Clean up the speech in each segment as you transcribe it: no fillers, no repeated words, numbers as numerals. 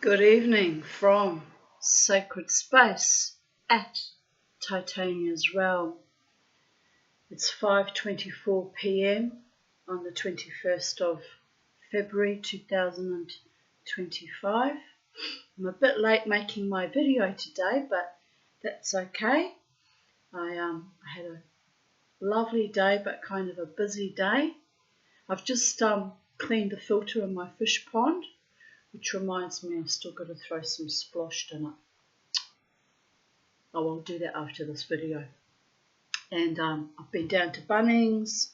Good evening from Sacred Space at Titania's Realm. It's 5:24 p.m. on the 21st of February 2025. I'm a bit late making my video today, but that's okay. I had a lovely day, but kind of a busy day. I've just cleaned the filter in my fish pond, which reminds me I've still got to throw some splosh in it. I'll do that after this video. And I've been down to Bunnings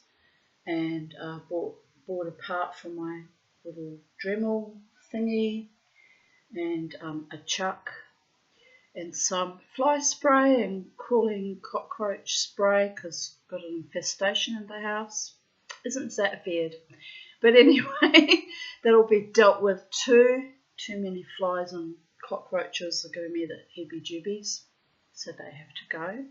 and bought a part for my little Dremel thingy and a chuck and some fly spray and crawling cockroach spray because I've got an infestation in the house. Isn't that weird? But anyway, that'll be dealt with too. Too many flies and cockroaches are giving me the heebie-jeebies, so they have to go.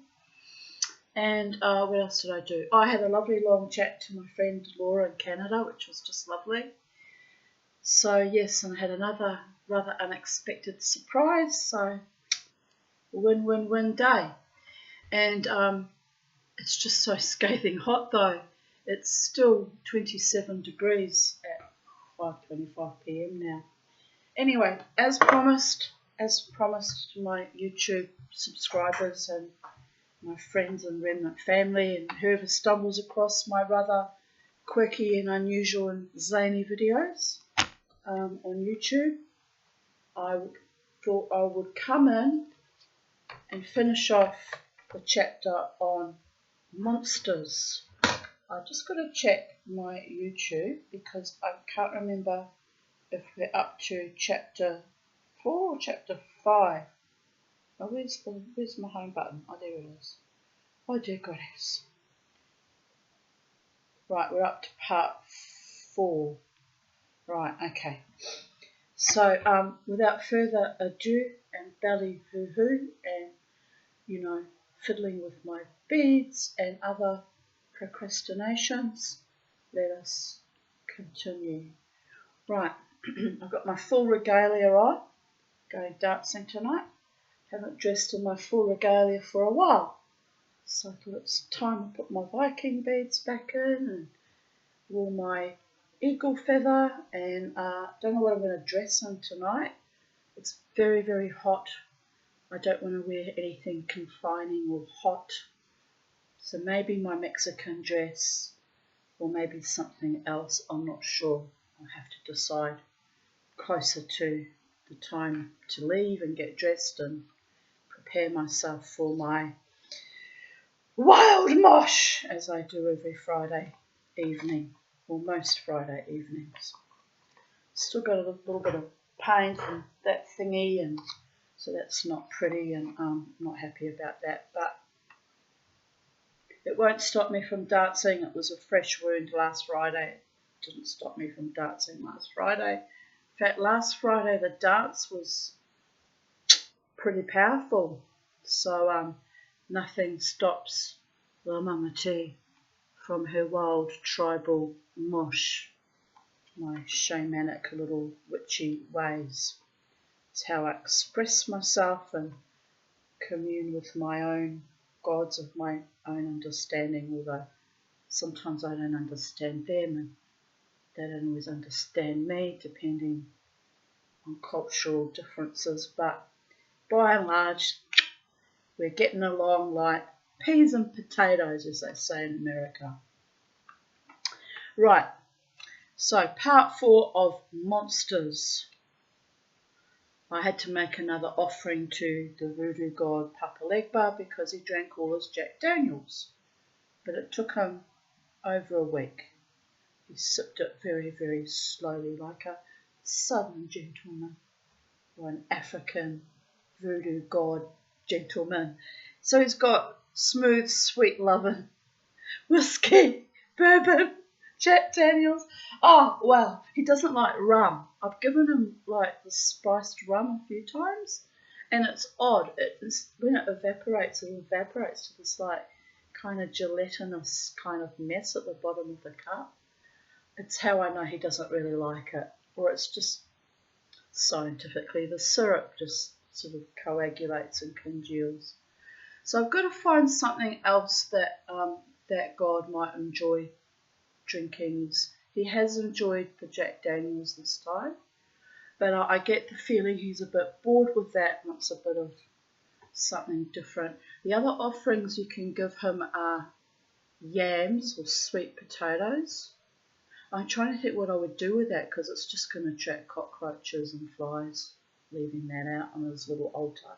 And what else did I do? I had a lovely long chat to my friend Laura in Canada, which was just lovely. So yes, and I had another rather unexpected surprise, so win-win-win day. And it's just so scathing hot though. It's still 27 degrees at 5:25 p.m. now. Anyway, as promised to my YouTube subscribers and my friends and remnant family and whoever stumbles across my rather quirky and unusual and zany videos on YouTube, I thought I would come in and finish off the chapter on monsters. I've just got to check my YouTube because I can't remember if we're up to chapter 4 or chapter 5. Oh, where's my home button? Oh, there it is. Oh, dear goddess. Right, we're up to part 4. Right, okay. So, without further ado and ballyhoo-hoo and, fiddling with my beads and other procrastinations, let us continue. Right, I've got my full regalia on, going dancing tonight. Haven't dressed in my full regalia for a while, so I thought it's time to put my Viking beads back in and wore my eagle feather, and don't know what I'm going to dress in tonight. It's very, very hot. I don't want to wear anything confining or hot, so maybe my Mexican dress or maybe something else. I'm not sure. I'll have to decide closer to the time to leave and get dressed and prepare myself for my wild mosh, as I do every Friday evening, or most Friday evenings. Still got a little bit of pain from that thingy, and so that's not pretty, and I'm not happy about that, but it won't stop me from dancing. It was a fresh wound last Friday. It didn't stop me from dancing last Friday. In fact, last Friday the dance was pretty powerful. So nothing stops the Mama T from her wild tribal mosh, my shamanic little witchy ways. It's how I express myself and commune with my own gods of my own understanding, although sometimes I don't understand them and they don't always understand me, depending on cultural differences, but by and large we're getting along like peas and potatoes, as they say in America. Right, so part 4 of monsters. I had to make another offering to the voodoo god Papa Legba because he drank all his Jack Daniels, but it took him over a week. He sipped it very, very slowly, like a southern gentleman or an African voodoo god gentleman. So he's got smooth, sweet loving whiskey, bourbon, Jack Daniels. Oh, well, he doesn't like rum. I've given him like the spiced rum a few times, and it's odd. When it evaporates to this like kind of gelatinous kind of mess at the bottom of the cup. It's how I know he doesn't really like it, or it's just scientifically, the syrup just sort of coagulates and congeals. So I've got to find something else that that God might enjoy drinking. He has enjoyed the Jack Daniels this time, but I get the feeling he's a bit bored with that, wants a bit of something different. The other offerings you can give him are yams or sweet potatoes. I'm trying to think what I would do with that, because it's just going to attract cockroaches and flies, leaving that out on his little altar.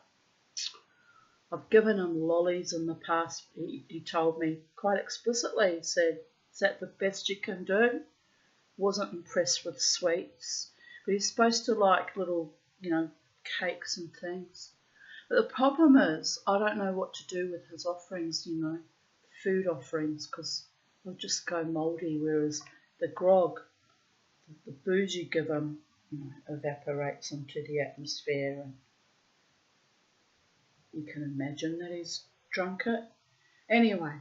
I've given him lollies in the past. He told me quite explicitly, he said, "Is that the best you can do?" Wasn't impressed with sweets, but he's supposed to like little, cakes and things. But the problem is, I don't know what to do with his offerings, food offerings, because they'll just go mouldy, whereas the grog, the booze you give him, evaporates into the atmosphere, and you can imagine that he's drunk it. Anyway,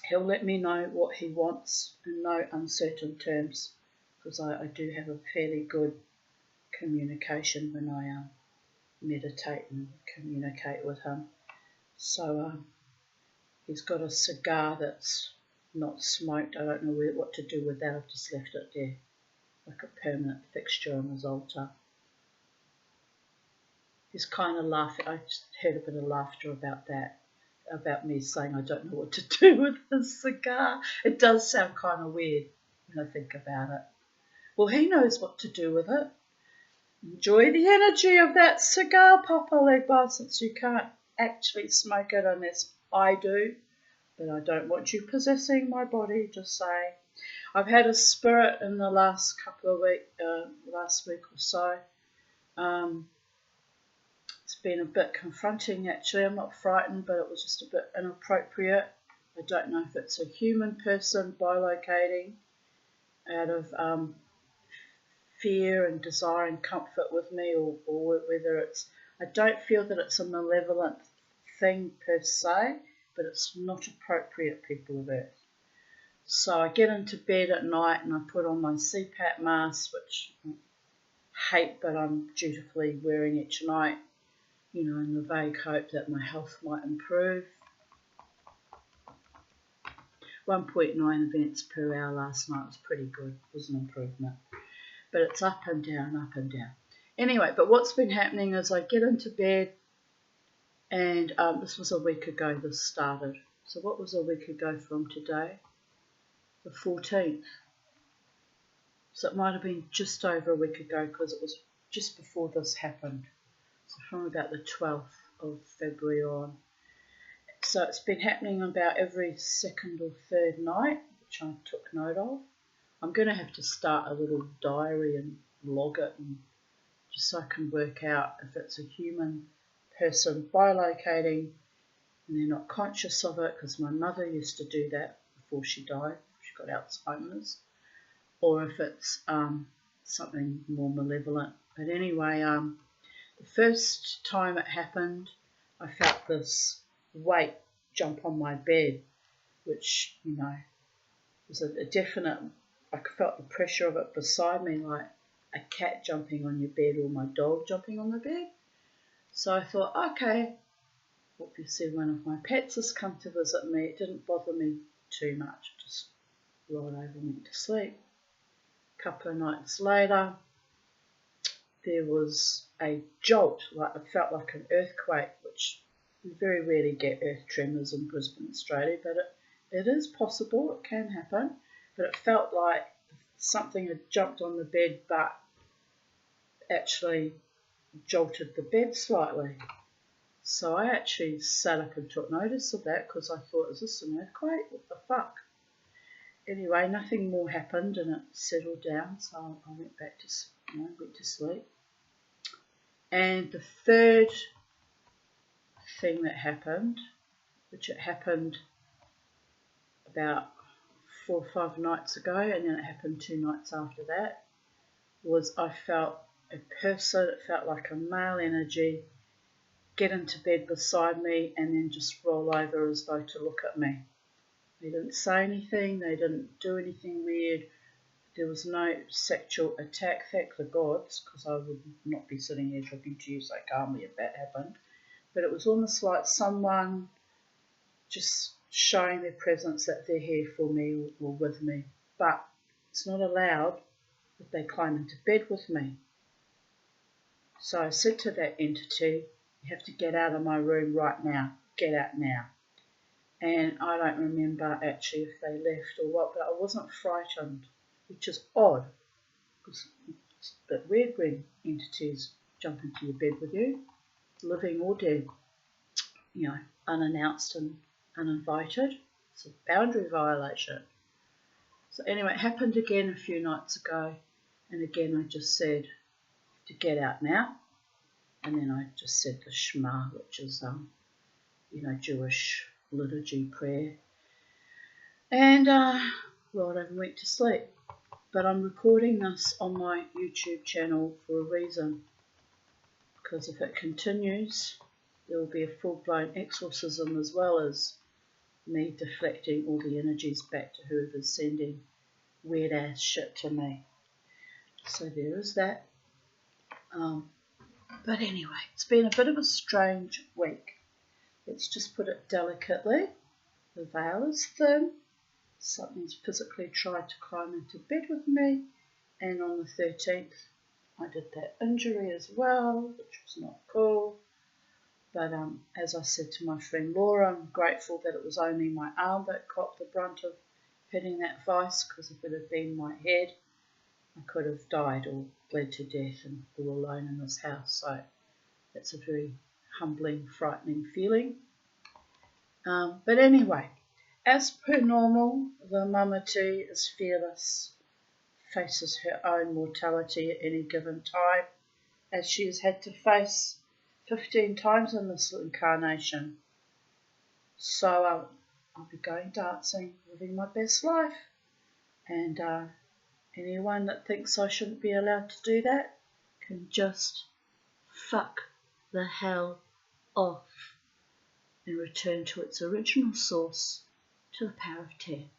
he'll let me know what he wants in no uncertain terms, because I do have a fairly good communication when I meditate and communicate with him. So he's got a cigar that's not smoked. I don't know what to do with that. I've just left it there like a permanent fixture on his altar. He's kind of laughing. I just heard a bit of laughter about that, about me saying I don't know what to do with his cigar. It does sound kind of weird when I think about it. Well, he knows what to do with it. Enjoy the energy of that cigar, Papa Legbar, since you can't actually smoke it unless I do. But I don't want you possessing my body, just say. I've had a spirit in the last couple of weeks, last week or so. It's been a bit confronting, actually. I'm not frightened, but it was just a bit inappropriate. I don't know if it's a human person bilocating out of fear and desire and comfort with me, or whether it's, I don't feel that it's a malevolent thing per se, but it's not appropriate, people of Earth. So I get into bed at night and I put on my CPAP mask, which I hate, but I'm dutifully wearing each night, in the vague hope that my health might improve. 1.9 events per hour last night was pretty good. It was an improvement. But it's up and down, up and down. Anyway, but what's been happening is I get into bed, and this was a week ago this started. So what was a week ago from today? The 14th. So it might have been just over a week ago, because it was just before this happened. So from about the 12th of February on. So it's been happening about every second or third night, which I took note of. I'm going to have to start a little diary and log it, and just so I can work out if it's a human person bilocating and they're not conscious of it, because my mother used to do that before she died. She got Alzheimer's. Or if it's something more malevolent. But anyway, the first time it happened, I felt this weight jump on my bed, which, was a definite, I felt the pressure of it beside me, like a cat jumping on your bed or my dog jumping on the bed. So I thought, okay, obviously one of my pets has come to visit me. It didn't bother me too much, just rolled over and went to sleep. A couple of nights later, there was a jolt, like it felt like an earthquake, which we very rarely get earth tremors in Brisbane, Australia, but it is possible, it can happen. But it felt like something had jumped on the bed, but actually jolted the bed slightly. So I actually sat up and took notice of that, because I thought, is this an earthquake? What the fuck? Anyway, nothing more happened, and it settled down, so I went back to sleep. And the third thing that happened, which it happened about 4 or 5 nights ago, and then it happened 2 nights after that, was I felt a person, it felt like a male energy, get into bed beside me and then just roll over as though to look at me. They didn't say anything, they didn't do anything weird, There was no sexual attack, thank the gods, because I would not be sitting here talking to you so calmly if that happened. But it was almost like someone just showing their presence, that they're here for me or with me. But it's not allowed that they climb into bed with me. So I said to that entity, you have to get out of my room right now. Get out now. And I don't remember actually if they left or what, but I wasn't frightened, which is odd, because it's a bit weird when entities jump into your bed with you, living or dead, unannounced and uninvited. It's a boundary violation. So anyway, it happened again a few nights ago, and again I just said to get out now, and then I just said the Shema, which is Jewish liturgy prayer, and rolled over and went to sleep. But I'm recording this on my YouTube channel for a reason, because if it continues, there will be a full-blown exorcism as well as me deflecting all the energies back to whoever's sending weird-ass shit to me. So there is that. But anyway, it's been a bit of a strange week. Let's just put it delicately. The veil is thin. Something's physically tried to climb into bed with me. And on the 13th, I did that injury as well, which was not cool. But as I said to my friend Laura, I'm grateful that it was only my arm that copped the brunt of hitting that vice, because if it had been my head, I could have died or bled to death and all alone in this house. So that's a very humbling, frightening feeling. But anyway, as per normal, the Mama T is fearless, faces her own mortality at any given time, as she has had to face 15 times in this incarnation. So I'll be going dancing, living my best life, and anyone that thinks I shouldn't be allowed to do that can just fuck the hell off and return to its original source, to the power of 10.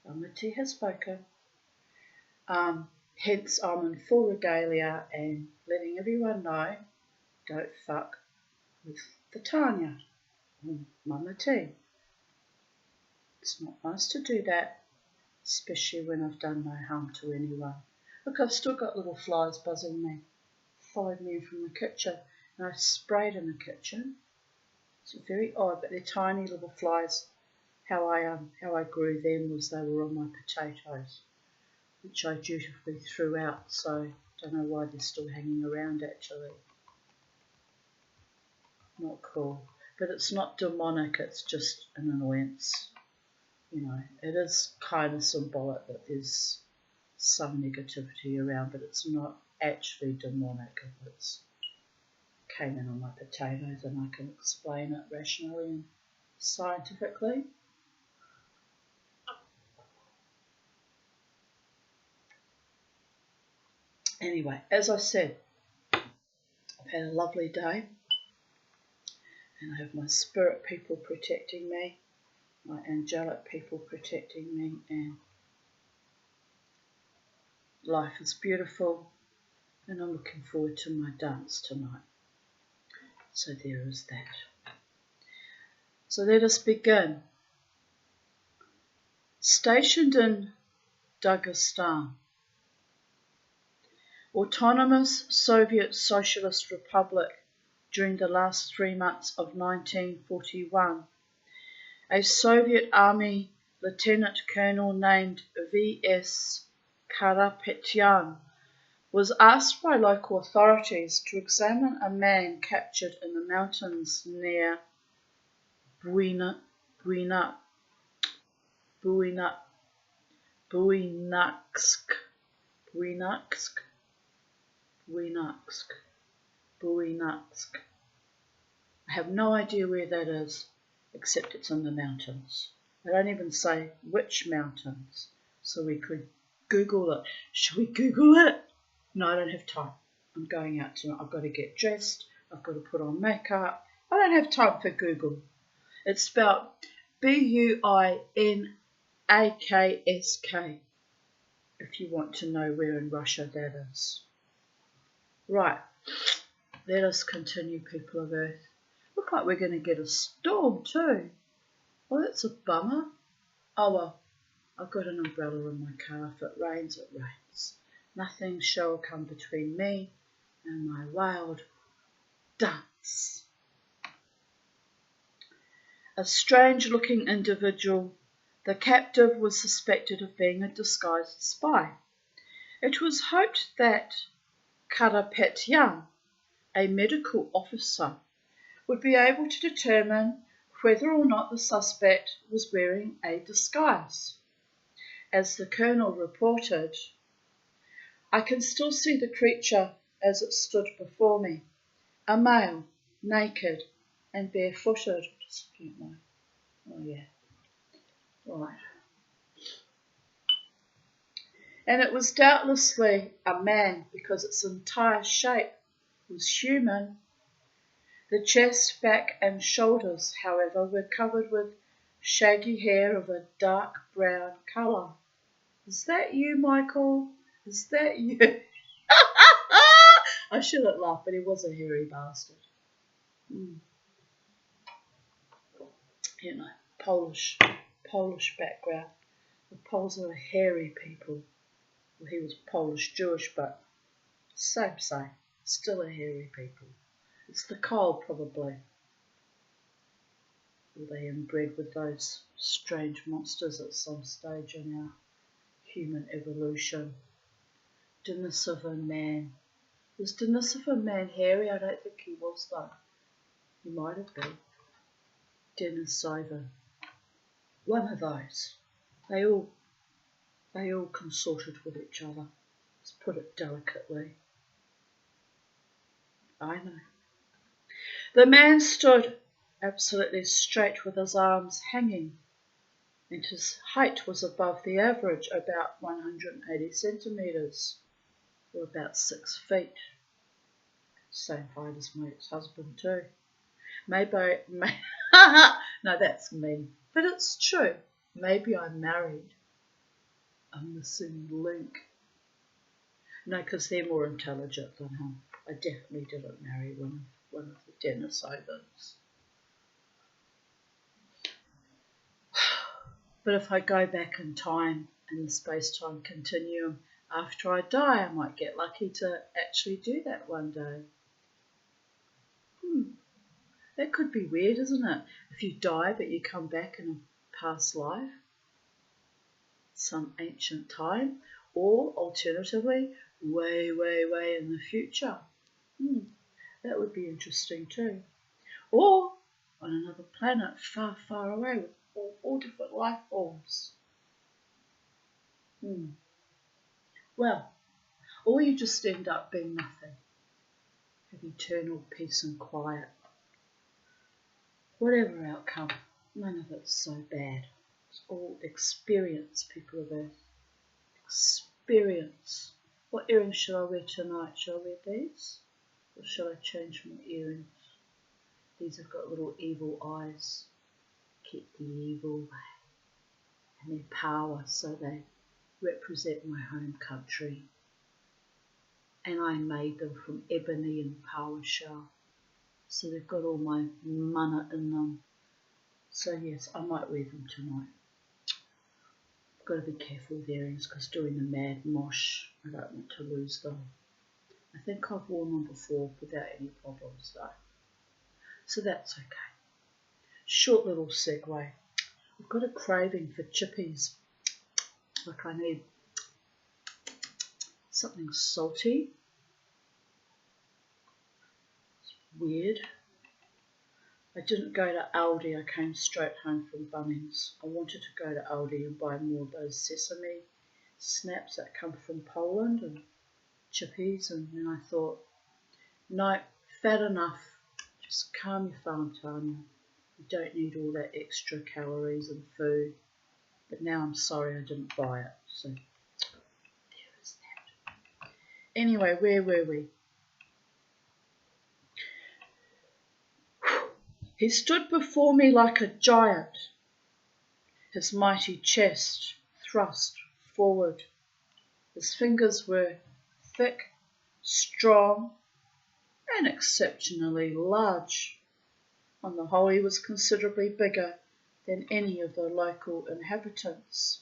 Mama T has spoken. Hence I'm in full regalia and letting everyone know, don't fuck with the Tanya or Mama T. It's not nice to do that, especially when I've done no harm to anyone. Look, I've still got little flies buzzing me. Followed me from the kitchen, and I sprayed in the kitchen. It's very odd, but they're tiny little flies. How I grew them was they were on my potatoes, which I dutifully threw out, so don't know why they're still hanging around actually. Not cool. But it's not demonic, it's just an annoyance. It is kind of symbolic that there's some negativity around, but it's not actually demonic if it's came in on my potatoes and I can explain it rationally and scientifically. Anyway, as I said, I've had a lovely day, and I have my spirit people protecting me, my angelic people protecting me, and life is beautiful, and I'm looking forward to my dance tonight. So there is that. So let us begin. Stationed in Dagestan, Autonomous Soviet Socialist Republic, during the last 3 months of 1941, a Soviet Army Lieutenant Colonel named V.S. Karapetyan was asked by local authorities to examine a man captured in the mountains near Buinaksk, I have no idea where that is, except it's in the mountains. I don't even say which mountains, so we could Google it. Should we Google it? No, I don't have time. I'm going out tonight. I've got to get dressed. I've got to put on makeup. I don't have time for Google. It's spelled Buinaksk. if you want to know where in Russia that is. Right, let us continue, people of Earth. Look like we're going to get a storm too. Well, that's a bummer. Oh well, I've got an umbrella in my car. If it rains, it rains. Nothing shall come between me and my wild dance. A strange-looking individual, the captive was suspected of being a disguised spy. It was hoped that Karapetyan, a medical officer, would be able to determine whether or not the suspect was wearing a disguise. As the colonel reported, I can still see the creature as it stood before me, a male, naked and barefooted. Oh yeah, right. And it was doubtlessly a man because its entire shape was human. The chest, back and shoulders, however, were covered with shaggy hair of a dark brown colour. Is that you, Michael? Is that you? I shouldn't laugh, but he was a hairy bastard. You know, Polish background. The Poles are hairy people. Well, he was Polish Jewish, but same. Still a hairy people. It's the cold, probably. Or they inbred with those strange monsters at some stage in our human evolution. Denisovan man. Was Denisovan man hairy? I don't think he was though. He might have been. Denisovan. One of those. They all consorted with each other. Let's put it delicately. I know. The man stood absolutely straight with his arms hanging, and his height was above the average, about 180 centimetres, or about 6 feet. Same height as my ex-husband too. Maybe no, that's me. But it's true. Maybe I married a missing link. No, because they're more intelligent than him. I definitely didn't marry one of the Denisovans. But if I go back in time, in the space-time continuum, after I die, I might get lucky to actually do that one day. That could be weird, isn't it? If you die but you come back in a past life, some ancient time, or alternatively, way, way, way in the future. That would be interesting too. Or on another planet far, far away with all different life forms. Well, or you just end up being nothing. Have eternal peace and quiet. Whatever outcome, none of it's so bad. It's all experience, people of Earth. Experience. What earrings shall I wear tonight? Shall I wear these? Or shall I change my earrings? These have got little evil eyes. Keep the evil away. And their power, so they represent my home country. And I made them from ebony and power shell. So they've got all my mana in them. So yes, I might wear them tonight. I've got to be careful with earrings because doing the mad mosh, I don't want to lose them. I think I've worn them before without any problems though. So that's okay. Short little segue. I've got a craving for chippies. Like I need something salty. It's weird. I didn't go to Aldi, I came straight home from Bunnings. I wanted to go to Aldi and buy more of those sesame snaps that come from Poland and chippies, and then I thought, no, fat enough, just calm your farm, Tanya. You don't need all that extra calories and food. But now I'm sorry I didn't buy it, so there is that. Anyway, where were we? He stood before me like a giant, his mighty chest thrust forward, His fingers were thick, strong, and exceptionally large. On the whole, he was considerably bigger than any of the local inhabitants.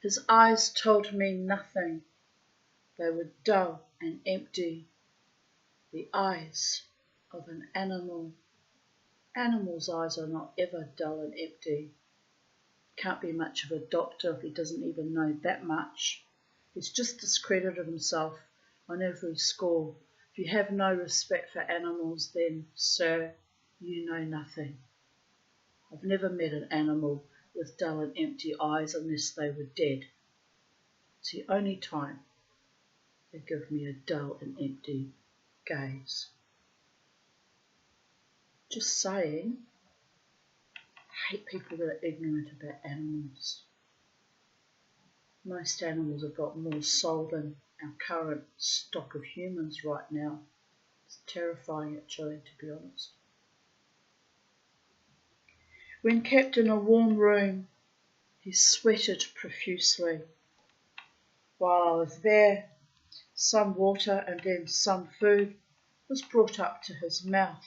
His eyes told me nothing. They were dull and empty. The eyes of an animal. Animals' eyes are not ever dull and empty. Can't be much of a doctor if he doesn't even know that much. He's just discredited himself on every score. If you have no respect for animals, then, sir, you know nothing. I've never met an animal with dull and empty eyes unless they were dead. It's the only time they give me a dull and empty gaze. Just saying, I hate people that are ignorant about animals. Most animals have got more soul than our current stock of humans right now. It's terrifying actually, to be honest. When kept in a warm room, he sweated profusely. While I was there, some water and then some food was brought up to his mouth,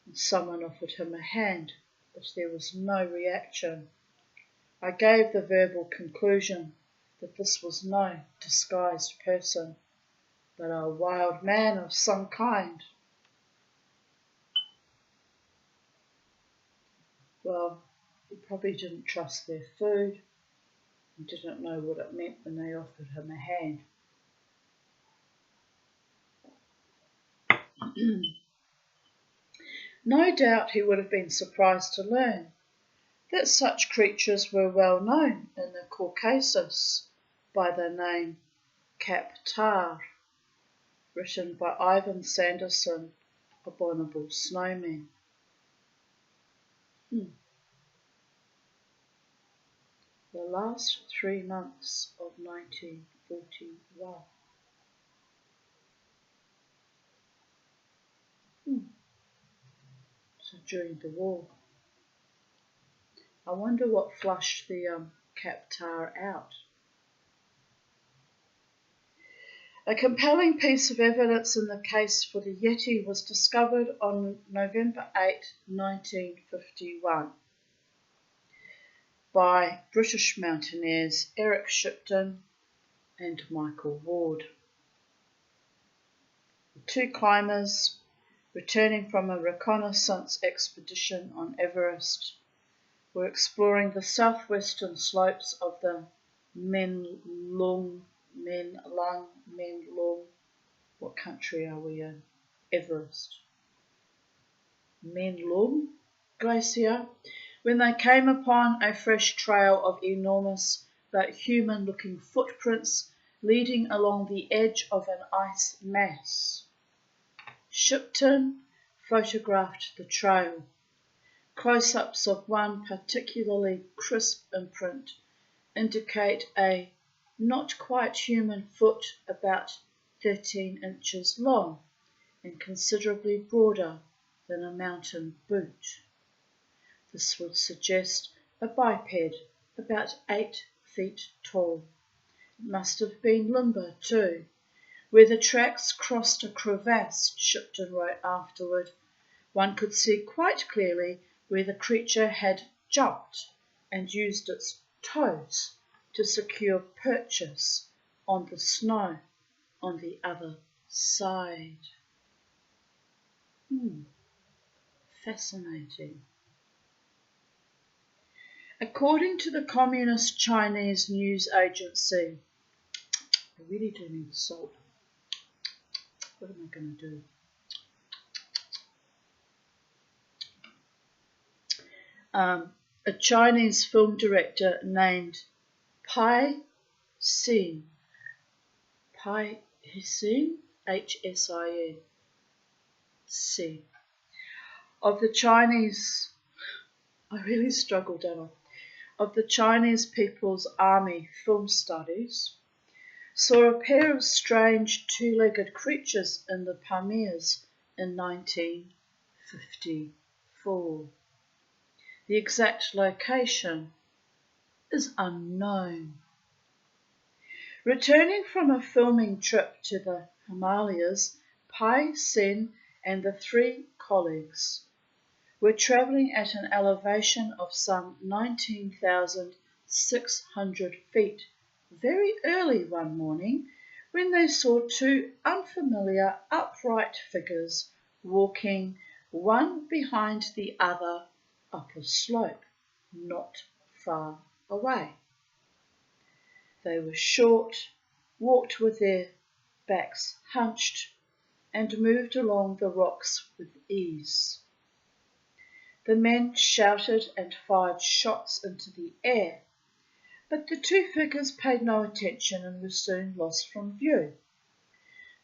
and someone offered him a hand, but there was no reaction. I gave the verbal conclusion that this was no disguised person, but a wild man of some kind. Well, he probably didn't trust their food and didn't know what it meant when they offered him a hand. No doubt he would have been surprised to learn that such creatures were well known in the Caucasus by the name Kaptar, written by Ivan Sanderson, Abominable Snowman. The last 3 months of 1941. So during the war. I wonder what flushed the Kaptar out. A compelling piece of evidence in the case for the Yeti was discovered on November 8, 1951 by British mountaineers Eric Shipton and Michael Ward. The two climbers, returning from a reconnaissance expedition on Everest, were exploring the southwestern slopes of the Menlung. What country are we in? Everest. Menlung Glacier, when they came upon a fresh trail of enormous but human-looking footprints leading along the edge of an ice mass. Shipton photographed the trail. Close-ups of one particularly crisp imprint indicate a not quite human foot about 13 inches long and considerably broader than a mountain boot. This would suggest a biped about 8 feet tall. It must have been limber too. Where the tracks crossed a crevasse, Shipton wrote afterward, one could see quite clearly where the creature had jumped and used its toes to secure purchase on the snow on the other side. Fascinating. According to the Communist Chinese news agency, I really do need salt. What am I going to do? A Chinese film director named Pai Xin, Hsin, C, of the Chinese, I really struggle, don't I, of the Chinese People's Army Film Studies, saw a pair of strange two-legged creatures in the Pamirs in 1954. The exact location is unknown. Returning from a filming trip to the Himalayas, Pai Sen and the three colleagues were travelling at an elevation of some 19,600 feet very early one morning when they saw two unfamiliar upright figures walking one behind the other up a slope not far away. They were short, walked with their backs hunched, and moved along the rocks with ease. The men shouted and fired shots into the air, but the two figures paid no attention and were soon lost from view.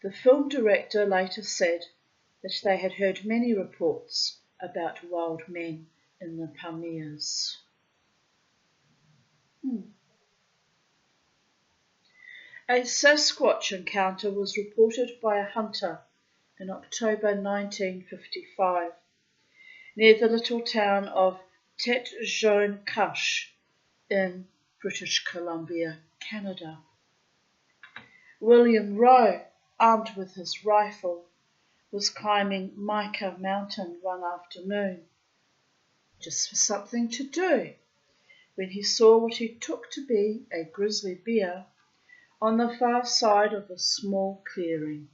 The film director later said that they had heard many reports about wild men in the Pamirs. A Sasquatch encounter was reported by a hunter in October 1955 near the little town of Tête Jaune Cache in British Columbia, Canada. William Rowe, armed with his rifle, was climbing Mica Mountain one afternoon, just for something to do, when he saw what he took to be a grizzly bear on the far side of a small clearing.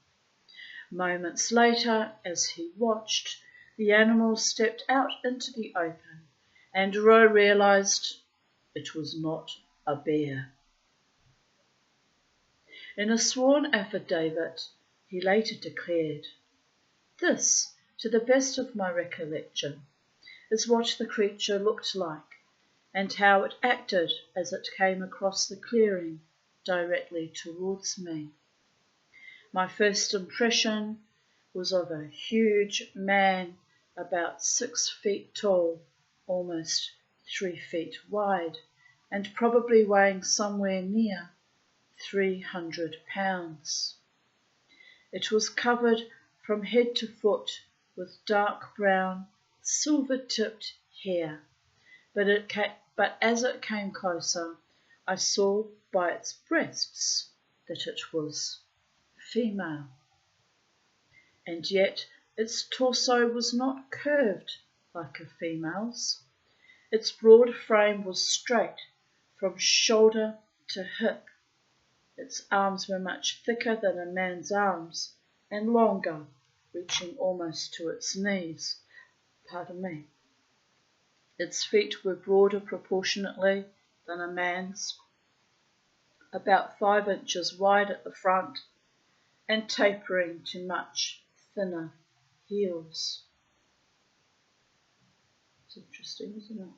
Moments later, as he watched, the animal stepped out into the open, and Rowe realized it was not a bear. In a sworn affidavit, he later declared, "This, to the best of my recollection, is what the creature looked like, and how it acted as it came across the clearing directly towards me. My first impression was of a huge man about 6 feet tall, almost 3 feet wide, and probably weighing somewhere near 300 pounds. It was covered from head to foot with dark brown, silver-tipped hair, but as it came closer, I saw by its breasts that it was female. And yet its torso was not curved like a female's. Its broad frame was straight from shoulder to hip. Its arms were much thicker than a man's arms and longer, reaching almost to its knees. Pardon me. Its feet were broader proportionately than a man's, about 5 inches wide at the front, and tapering to much thinner heels." It's interesting, isn't it?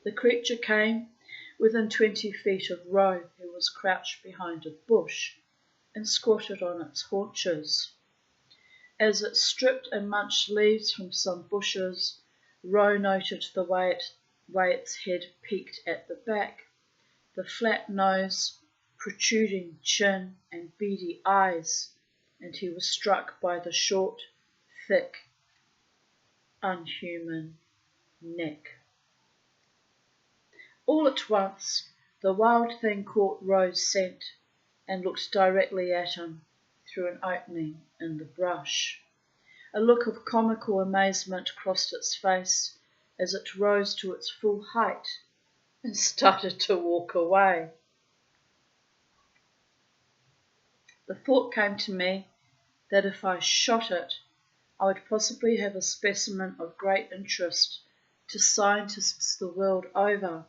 The creature came within 20 feet of Rowe, who was crouched behind a bush, and squatted on its haunches. As it stripped and munched leaves from some bushes, Rowe noted the way its head peaked at the back, the flat nose, protruding chin and beady eyes, and he was struck by the short, thick, unhuman neck. All at once, the wild thing caught Rowe's scent and looked directly at him through an opening in the brush. A look of comical amazement crossed its face as it rose to its full height and started to walk away. The thought came to me that if I shot it, I would possibly have a specimen of great interest to scientists the world over.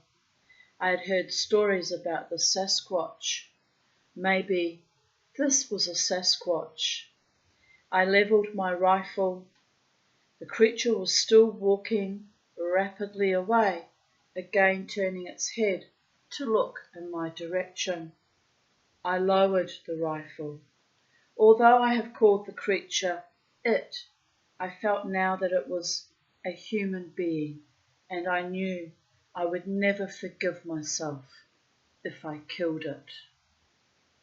I had heard stories about the Sasquatch. Maybe this was a Sasquatch. I levelled my rifle. The creature was still walking rapidly away, again turning its head to look in my direction. I lowered the rifle. Although I have called the creature it, I felt now that it was a human being, and I knew I would never forgive myself if I killed it.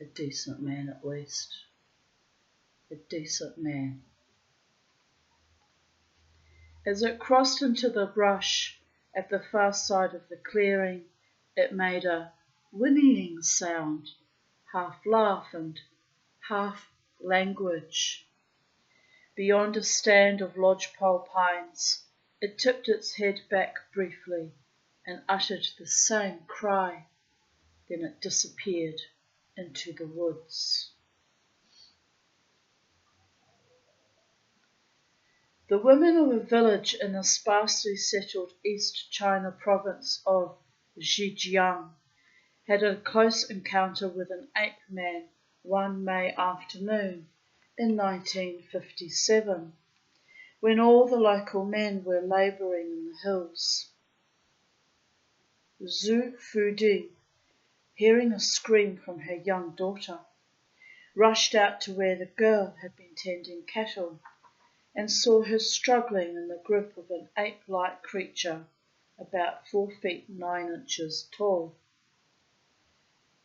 A decent man, at least. A decent man. As it crossed into the brush at the far side of the clearing, it made a whinnying sound, half laugh and half language. Beyond a stand of lodgepole pines, it tipped its head back briefly and uttered the same cry. Then it disappeared into the woods. The women of a village in the sparsely settled East China province of Zhejiang had a close encounter with an ape man one May afternoon in 1957, when all the local men were labouring in the hills. Zhu Fudi, hearing a scream from her young daughter, rushed out to where the girl had been tending cattle and saw her struggling in the grip of an ape-like creature about 4 feet 9 inches tall.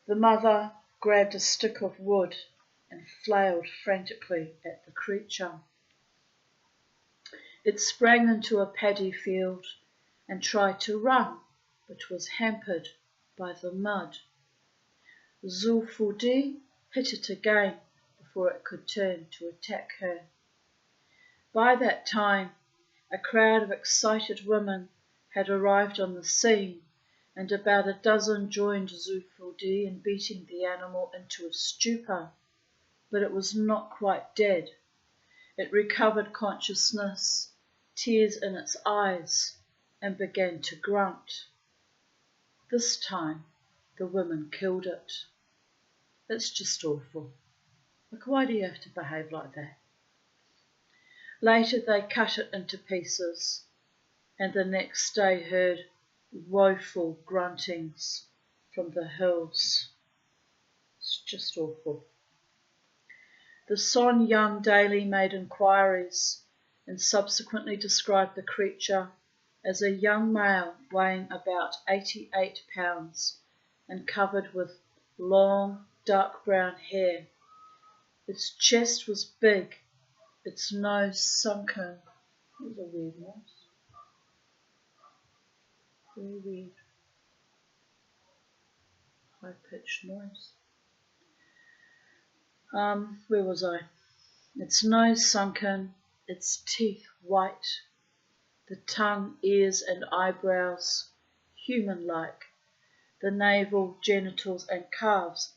The mother grabbed a stick of wood and flailed frantically at the creature. It sprang into a paddy field and tried to run, but was hampered by the mud. Zhu Fudi hit it again before it could turn to attack her. By that time, a crowd of excited women had arrived on the scene, and about a dozen joined Zhu Fudi in beating the animal into a stupor, but it was not quite dead. It recovered consciousness, tears in its eyes, and began to grunt. This time, the women killed it. It's just awful. Like, why do you have to behave like that? Later they cut it into pieces, and the next day heard woeful gruntings from the hills. It's just awful. The Son Young Daily made inquiries and subsequently described the creature as a young male weighing about 88 pounds and covered with long, dark brown hair. Its chest was big, its nose sunken. That was a weird noise. Very weird. High-pitched noise. Where was I? Its nose sunken, its teeth white, the tongue, ears and eyebrows human-like. The navel, genitals and calves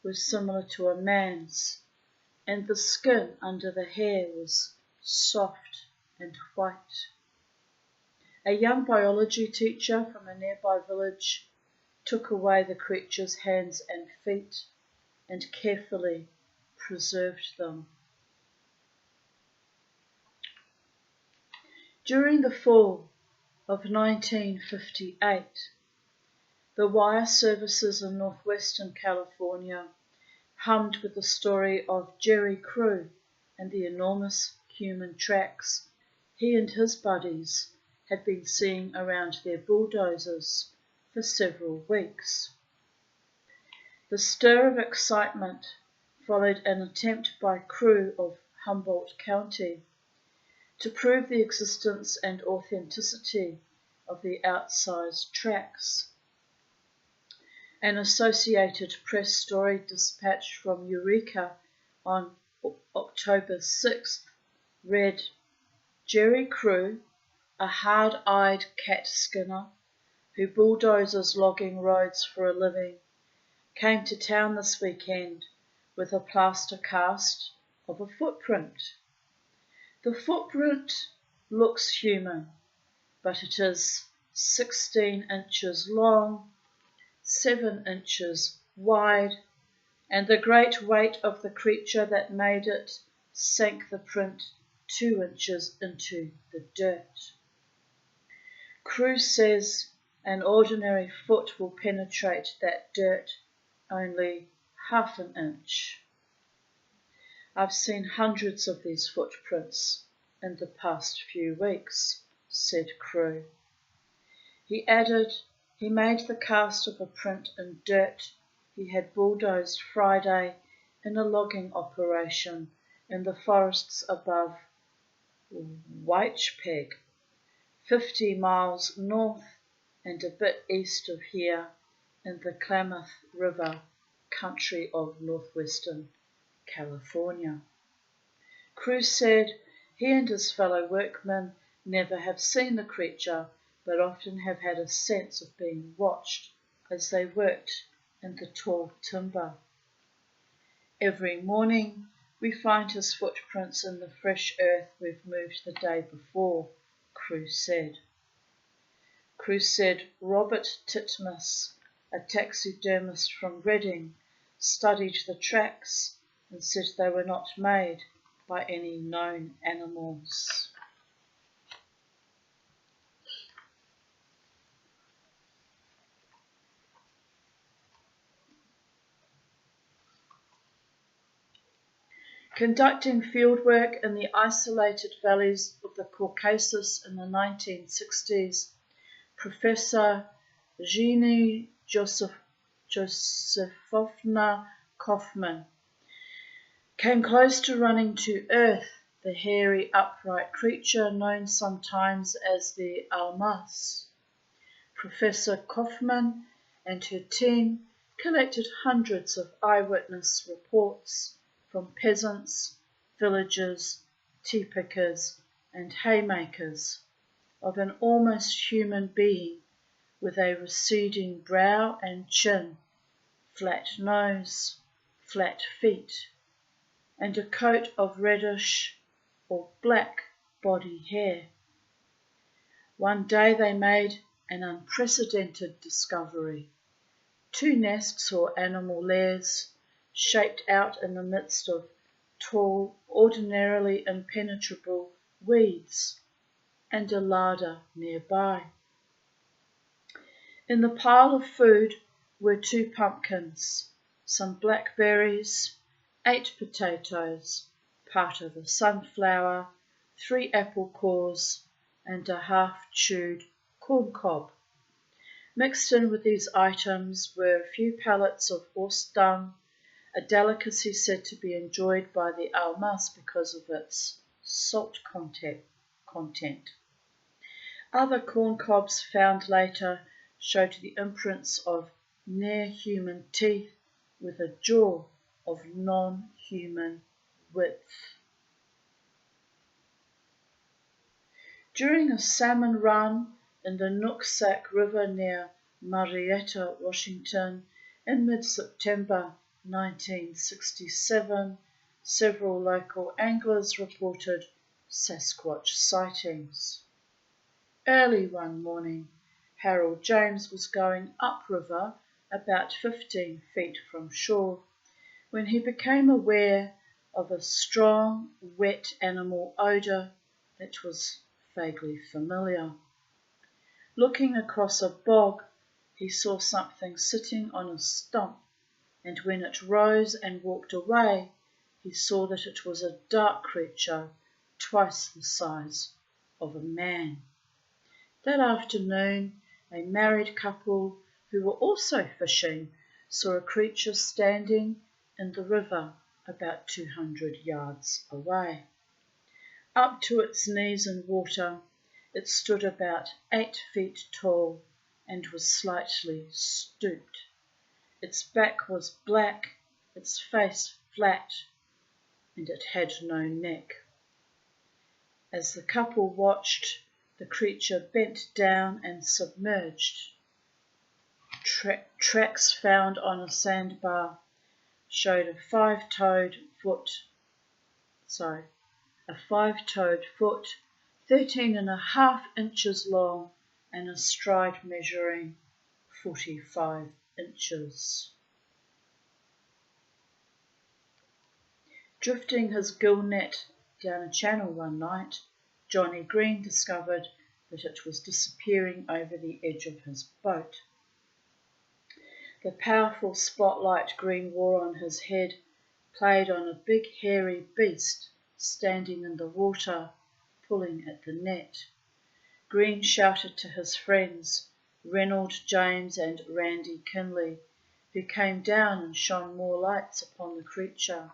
were similar to a man's, and the skin under the hair was soft and white. A young biology teacher from a nearby village took away the creature's hands and feet and carefully preserved them. During the fall of 1958, the wire services in northwestern California hummed with the story of Jerry Crew and the enormous human tracks he and his buddies had been seeing around their bulldozers for several weeks. The stir of excitement followed an attempt by Crew of Humboldt County to prove the existence and authenticity of the outsized tracks. An Associated Press story dispatched from Eureka on October 6th read, Jerry Crew, a hard-eyed cat skinner who bulldozes logging roads for a living, came to town this weekend with a plaster cast of a footprint. The footprint looks human, but it is 16 inches long, 7 inches wide, and the great weight of the creature that made it sank the print 2 inches into the dirt. Crew says an ordinary foot will penetrate that dirt only half an inch. I've seen hundreds of these footprints in the past few weeks, said Crew. He added he made the cast of a print in dirt he had bulldozed Friday in a logging operation in the forests above Whitepeg, 50 miles north and a bit east of here in the Klamath River country of northwestern California. Cruz said he and his fellow workmen never have seen the creature, but often have had a sense of being watched as they worked in the tall timber. Every morning we find his footprints in the fresh earth we've moved the day before, Cruz said. Cruz said Robert Titmus, a taxidermist from Reading, studied the tracks and said they were not made by any known animals. Conducting fieldwork in the isolated valleys of the Caucasus in the 1960s, Professor Zheny Josefovna Kaufman came close to running to earth the hairy, upright creature known sometimes as the almas. Professor Kaufman and her team collected hundreds of eyewitness reports from peasants, villagers, tea pickers, and haymakers of an almost human being with a receding brow and chin, flat nose, flat feet, and a coat of reddish or black body hair. One day they made an unprecedented discovery. 2 nests or animal lairs shaped out in the midst of tall, ordinarily impenetrable weeds, and a larder nearby. In the pile of food were 2 pumpkins, some blackberries, 8 potatoes, part of a sunflower, 3 apple cores, and a half-chewed corn cob. Mixed in with these items were a few pellets of horse dung, a delicacy said to be enjoyed by the almas because of its salt content. Other corn cobs found later showed the imprints of near-human teeth with a jaw of non-human width. During a salmon run in the Nooksack River near Marietta, Washington, in mid-September 1967, several local anglers reported Sasquatch sightings. Early one morning, Harold James was going upriver about 15 feet from shore when he became aware of a strong, wet animal odour that was vaguely familiar. Looking across a bog, he saw something sitting on a stump, and when it rose and walked away, he saw that it was a dark creature, twice the size of a man. That afternoon, a married couple who were also fishing saw a creature standing in the river about 200 yards away. Up to its knees in water, it stood about 8 feet tall and was slightly stooped. Its back was black, its face flat, and it had no neck. As the couple watched, the creature bent down and submerged. Tracks found on a sandbar showed a five-toed foot, 13.5 inches long and a stride measuring 45 inches. Drifting his gill net down a channel one night, Johnny Green discovered that it was disappearing over the edge of his boat. The powerful spotlight Green wore on his head played on a big hairy beast standing in the water, pulling at the net. Green shouted to his friends, Reynold James and Randy Kinley, who came down and shone more lights upon the creature.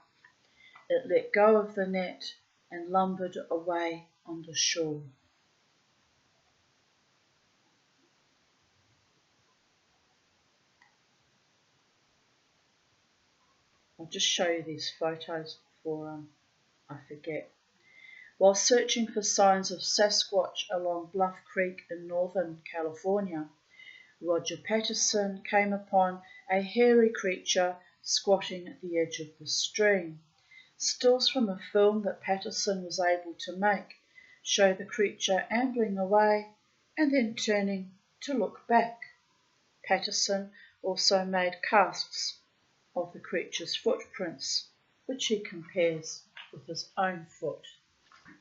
It let go of the net and lumbered away on the shore. I'll just show you these photos before I forget. While searching for signs of Sasquatch along Bluff Creek in Northern California, Roger Patterson came upon a hairy creature squatting at the edge of the stream. Stills from a film that Patterson was able to make show the creature ambling away and then turning to look back. Patterson also made casts of the creature's footprints, which he compares with his own foot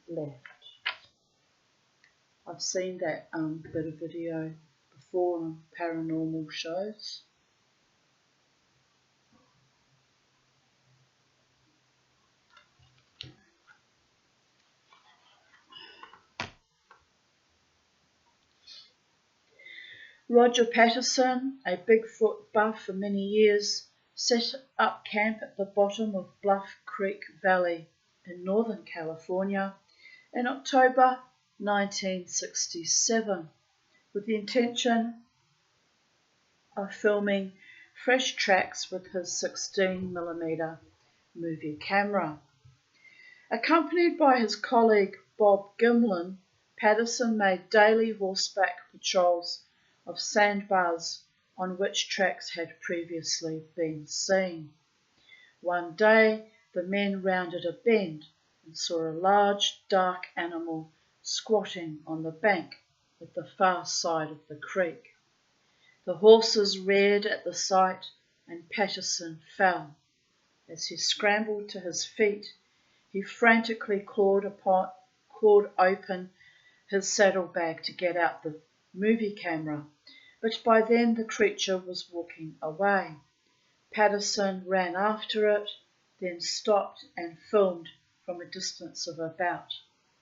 left. I've seen that bit of video before on paranormal shows. Roger Patterson, a Bigfoot buff for many years, set up camp at the bottom of Bluff Creek Valley in Northern California in October 1967 with the intention of filming fresh tracks with his 16mm movie camera. Accompanied by his colleague Bob Gimlin, Patterson made daily horseback patrols of sandbars on which tracks had previously been seen. One day, the men rounded a bend and saw a large, dark animal squatting on the bank at the far side of the creek. The horses reared at the sight and Patterson fell. As he scrambled to his feet, he frantically clawed open his saddlebag to get out the movie camera, but by then the creature was walking away. Patterson ran after it, then stopped and filmed from a distance of about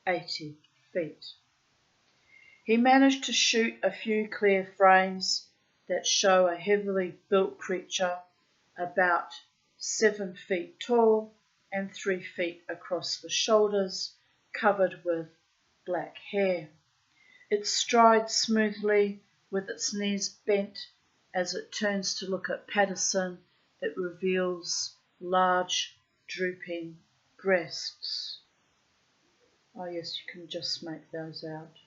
80 feet. He managed to shoot a few clear frames that show a heavily built creature about 7 feet tall and 3 feet across the shoulders, covered with black hair. It strides smoothly with its knees bent. As it turns to look at Patterson, it reveals large, drooping breasts. Oh yes, you can just make those out.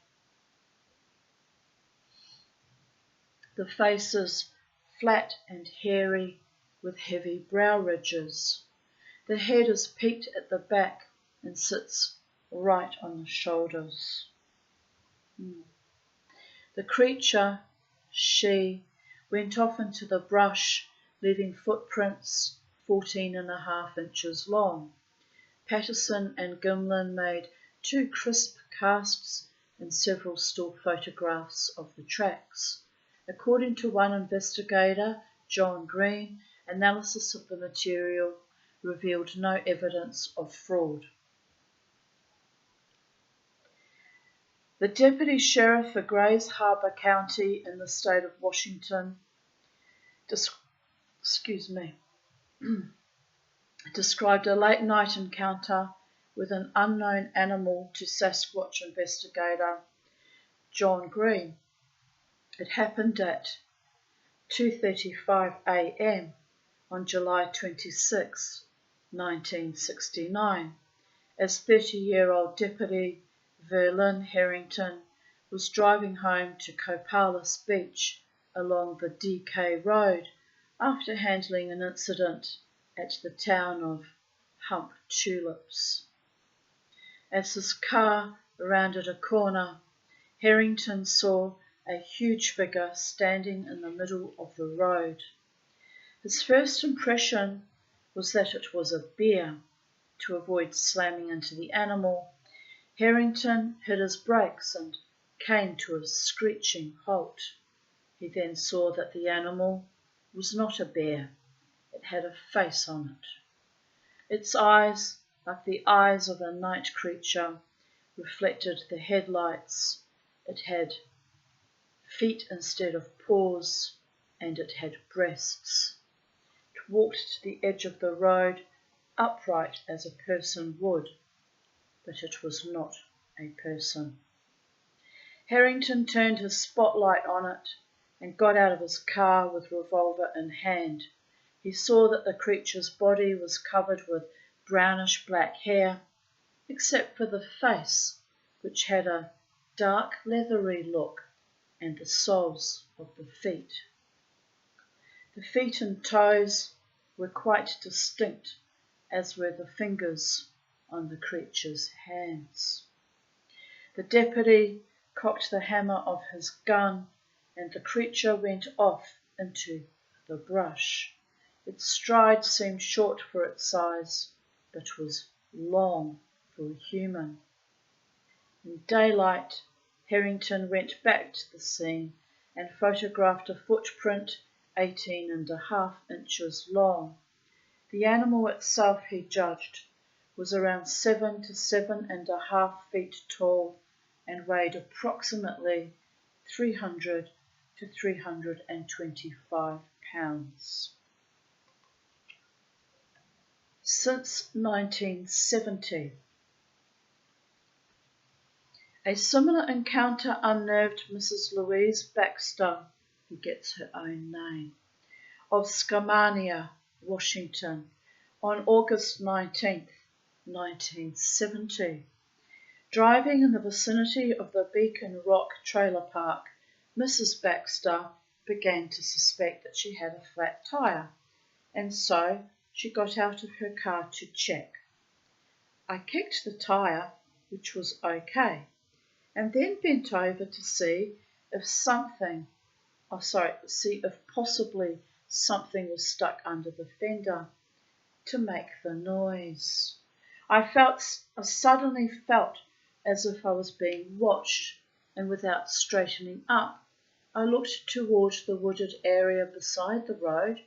The face is flat and hairy with heavy brow ridges. The head is peaked at the back and sits right on the shoulders. The creature, she, went off into the brush, leaving footprints 14.5 inches long. Patterson and Gimlin made 2 crisp casts and several still photographs of the tracks. According to one investigator, John Green, analysis of the material revealed no evidence of fraud. The deputy sheriff for Grays Harbor County in the state of Washington described a late night encounter with an unknown animal to Sasquatch investigator John Green. It happened at 2:35 a.m. on July 26, 1969, as 30-year-old Deputy Verlin Harrington was driving home to Copalis Beach along the DK Road after handling an incident at the town of Hump Tulips. As his car rounded a corner, Harrington saw a huge figure standing in the middle of the road. His first impression was that it was a bear. To avoid slamming into the animal, Harrington hit his brakes and came to a screeching halt. He then saw that the animal was not a bear. It had a face on it. Its eyes, like the eyes of a night creature, reflected the headlights. It had feet instead of paws, and it had breasts. It walked to the edge of the road, upright as a person would, but it was not a person. Harrington turned his spotlight on it and got out of his car with revolver in hand. He saw that the creature's body was covered with brownish black hair, except for the face, which had a dark leathery look, and the soles of the feet. The feet and toes were quite distinct, as were the fingers on the creature's hands. The deputy cocked the hammer of his gun, and the creature went off into the brush. Its stride seemed short for its size, but was long for a human. In daylight, Harrington went back to the scene and photographed a footprint 18.5 inches long. The animal itself, he judged, was around 7 to 7.5 feet tall and weighed approximately 300 to 325 pounds. Since 1970, a similar encounter unnerved Mrs. Louise Baxter, who gets her own name, of Skamania, Washington, on August 19, 1970. Driving in the vicinity of the Beacon Rock trailer park, Mrs. Baxter began to suspect that she had a flat tire, and so she got out of her car to check. I kicked the tire, which was okay, and then bent over to see if possibly something was stuck under the fender to make the noise. I suddenly felt as if I was being watched, and without straightening up, I looked towards the wooded area beside the road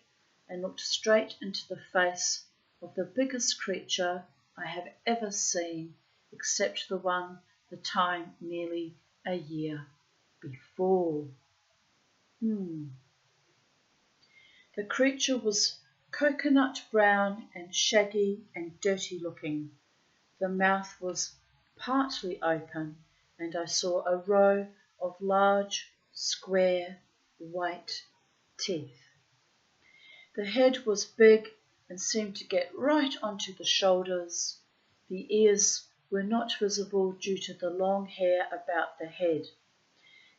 and looked straight into the face of the biggest creature I have ever seen, except the time nearly a year before. The creature was coconut brown and shaggy and dirty looking. The mouth was partly open, and I saw a row of large, square, white teeth. The head was big and seemed to get right onto the shoulders. The ears were not visible due to the long hair about the head.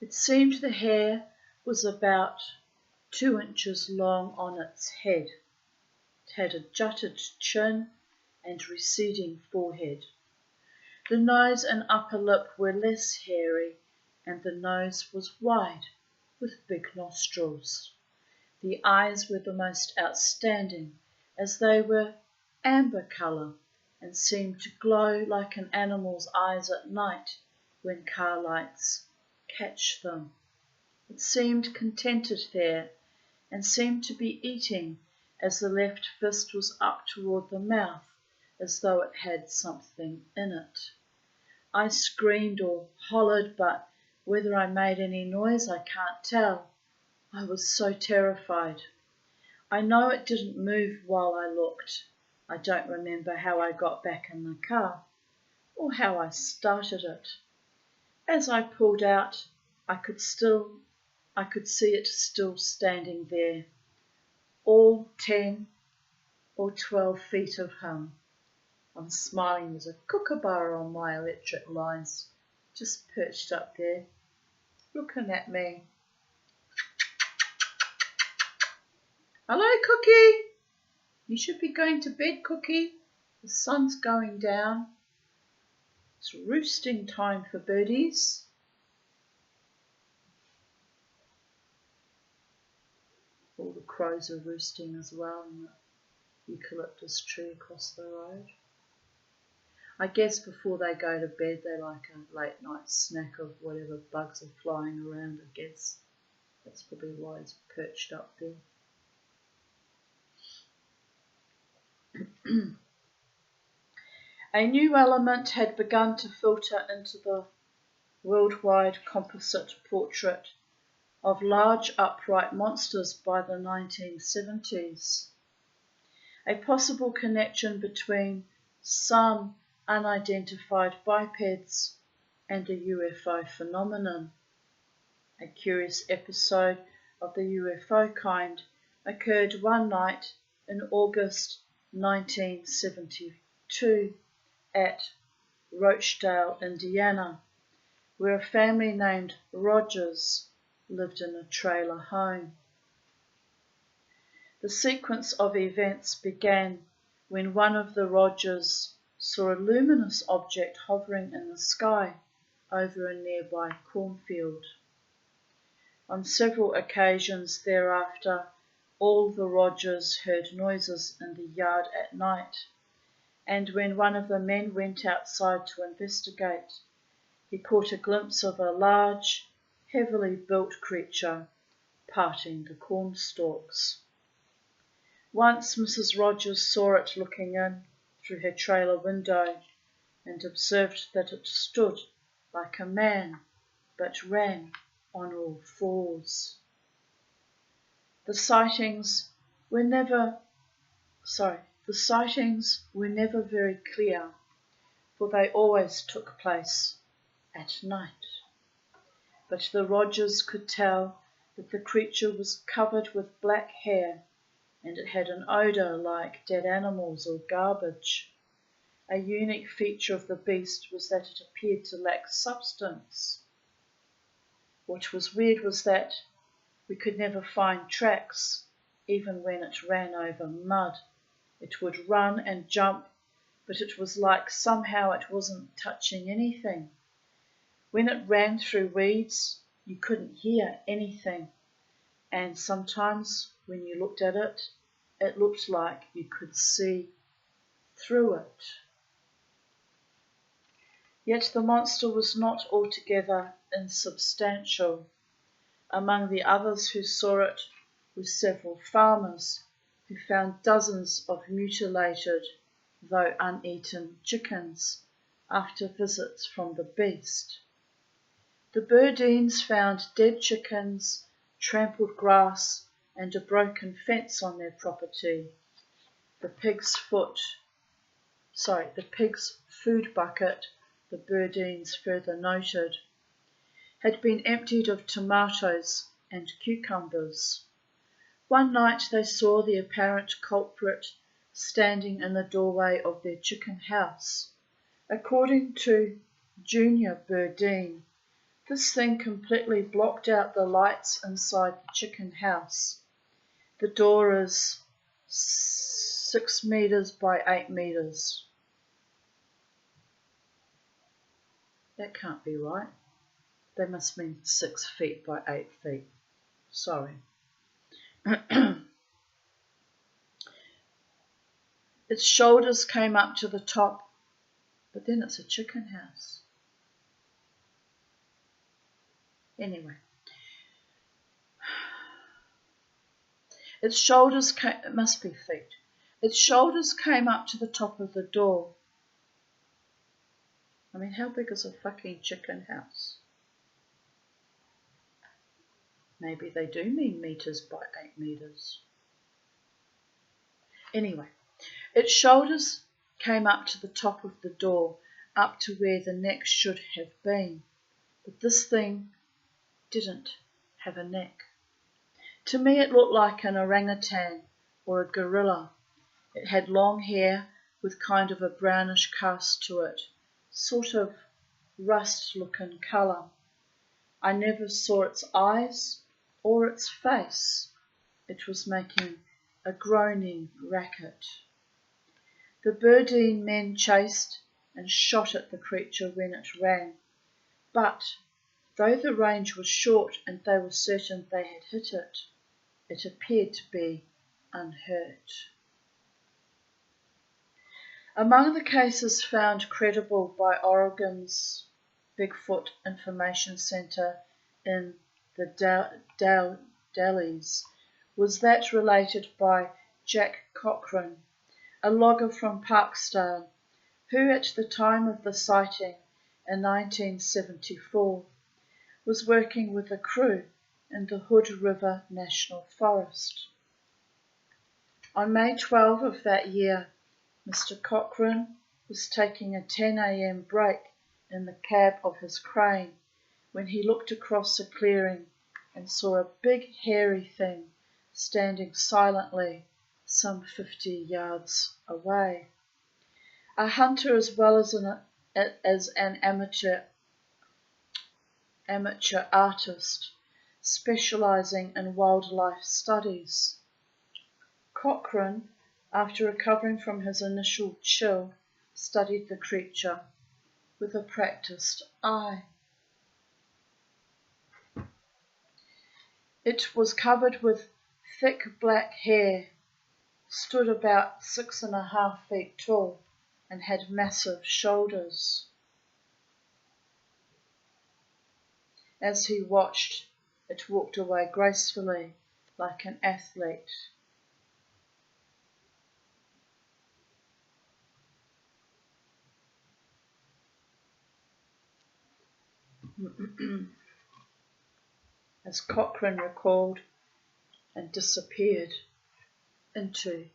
It seemed the hair was about 2 inches long on its head. It had a jutted chin and receding forehead. The nose and upper lip were less hairy, and the nose was wide, with big nostrils. The eyes were the most outstanding, as they were amber colour and seemed to glow like an animal's eyes at night when car lights catch them. It seemed contented there, and seemed to be eating, as the left fist was up toward the mouth, as though it had something in it. I screamed or hollered, but whether I made any noise I can't tell. I was so terrified. I know it didn't move while I looked. I don't remember how I got back in the car, or how I started it. As I pulled out, I could see it still standing there, all 10 or 12 feet of him. I'm smiling as a kookaburra on my electric lines, just perched up there, looking at me. Hello, Cookie. You should be going to bed, Cookie. The sun's going down. It's roosting time for birdies. All the crows are roosting as well in the eucalyptus tree across the road. I guess before they go to bed they like a late night snack of whatever bugs are flying around, I guess. That's probably why it's perched up there. A new element had begun to filter into the worldwide composite portrait of large upright monsters by the 1970s. A possible connection between some unidentified bipeds and a UFO phenomenon. A curious episode of the UFO kind occurred one night in August 1972 at Rochdale, Indiana, where a family named Rogers lived in a trailer home. The sequence of events began when one of the Rogers saw a luminous object hovering in the sky over a nearby cornfield. On several occasions thereafter, all the Rogers heard noises in the yard at night, and when one of the men went outside to investigate, he caught a glimpse of a large, heavily built creature parting the corn stalks. Once Mrs. Rogers saw it looking in through her trailer window and observed that it stood like a man but ran on all fours. The sightings were never very clear, for they always took place at night. But the Rogers could tell that the creature was covered with black hair and it had an odour like dead animals or garbage. A unique feature of the beast was that it appeared to lack substance. What was weird was that we could never find tracks, even when it ran over mud. It would run and jump, but it was like somehow it wasn't touching anything. When it ran through weeds, you couldn't hear anything, and sometimes when you looked at it, it looked like you could see through it. Yet the monster was not altogether insubstantial. Among the others who saw it were several farmers who found dozens of mutilated, though uneaten, chickens after visits from the beast. The Burdines found dead chickens, trampled grass, and a broken fence on their property. The pig's food bucket, the Burdines further noted, had been emptied of tomatoes and cucumbers. One night they saw the apparent culprit standing in the doorway of their chicken house. According to Junior Burdine, this thing completely blocked out the lights inside the chicken house. The door is 6 metres by 8 metres. That can't be right. They must mean 6 feet by 8 feet. Sorry. Its shoulders came up to the top, but then it's a chicken house. Anyway. It must be feet. Its shoulders came up to the top of the door. I mean, how big is a fucking chicken house? Maybe they do mean metres by 8 metres. Anyway, its shoulders came up to the top of the door, up to where the neck should have been. But this thing didn't have a neck. To me it looked like an orangutan or a gorilla. It had long hair with kind of a brownish cast to it, sort of rust-looking colour. I never saw its eyes or its face. It was making a groaning racket. The Burdine men chased and shot at the creature when it ran, but though the range was short and they were certain they had hit it, it appeared to be unhurt. Among the cases found credible by Oregon's Bigfoot Information Center in the Dalles was that related by Jack Cochran, a logger from Parkstone, who at the time of the sighting in 1974 was working with a crew in the Hood River National Forest. On May 12 of that year, Mr. Cochran was taking a 10 a.m. break in the cab of his crane when he looked across a clearing and saw a big hairy thing standing silently some 50 yards away. A hunter as well as an amateur artist, specialising in wildlife studies. Cochrane, after recovering from his initial chill, studied the creature with a practised eye. It was covered with thick black hair, stood about 6.5 feet tall, and had massive shoulders. As he watched, it walked away gracefully, like an athlete. As Cochrane recalled, and disappeared into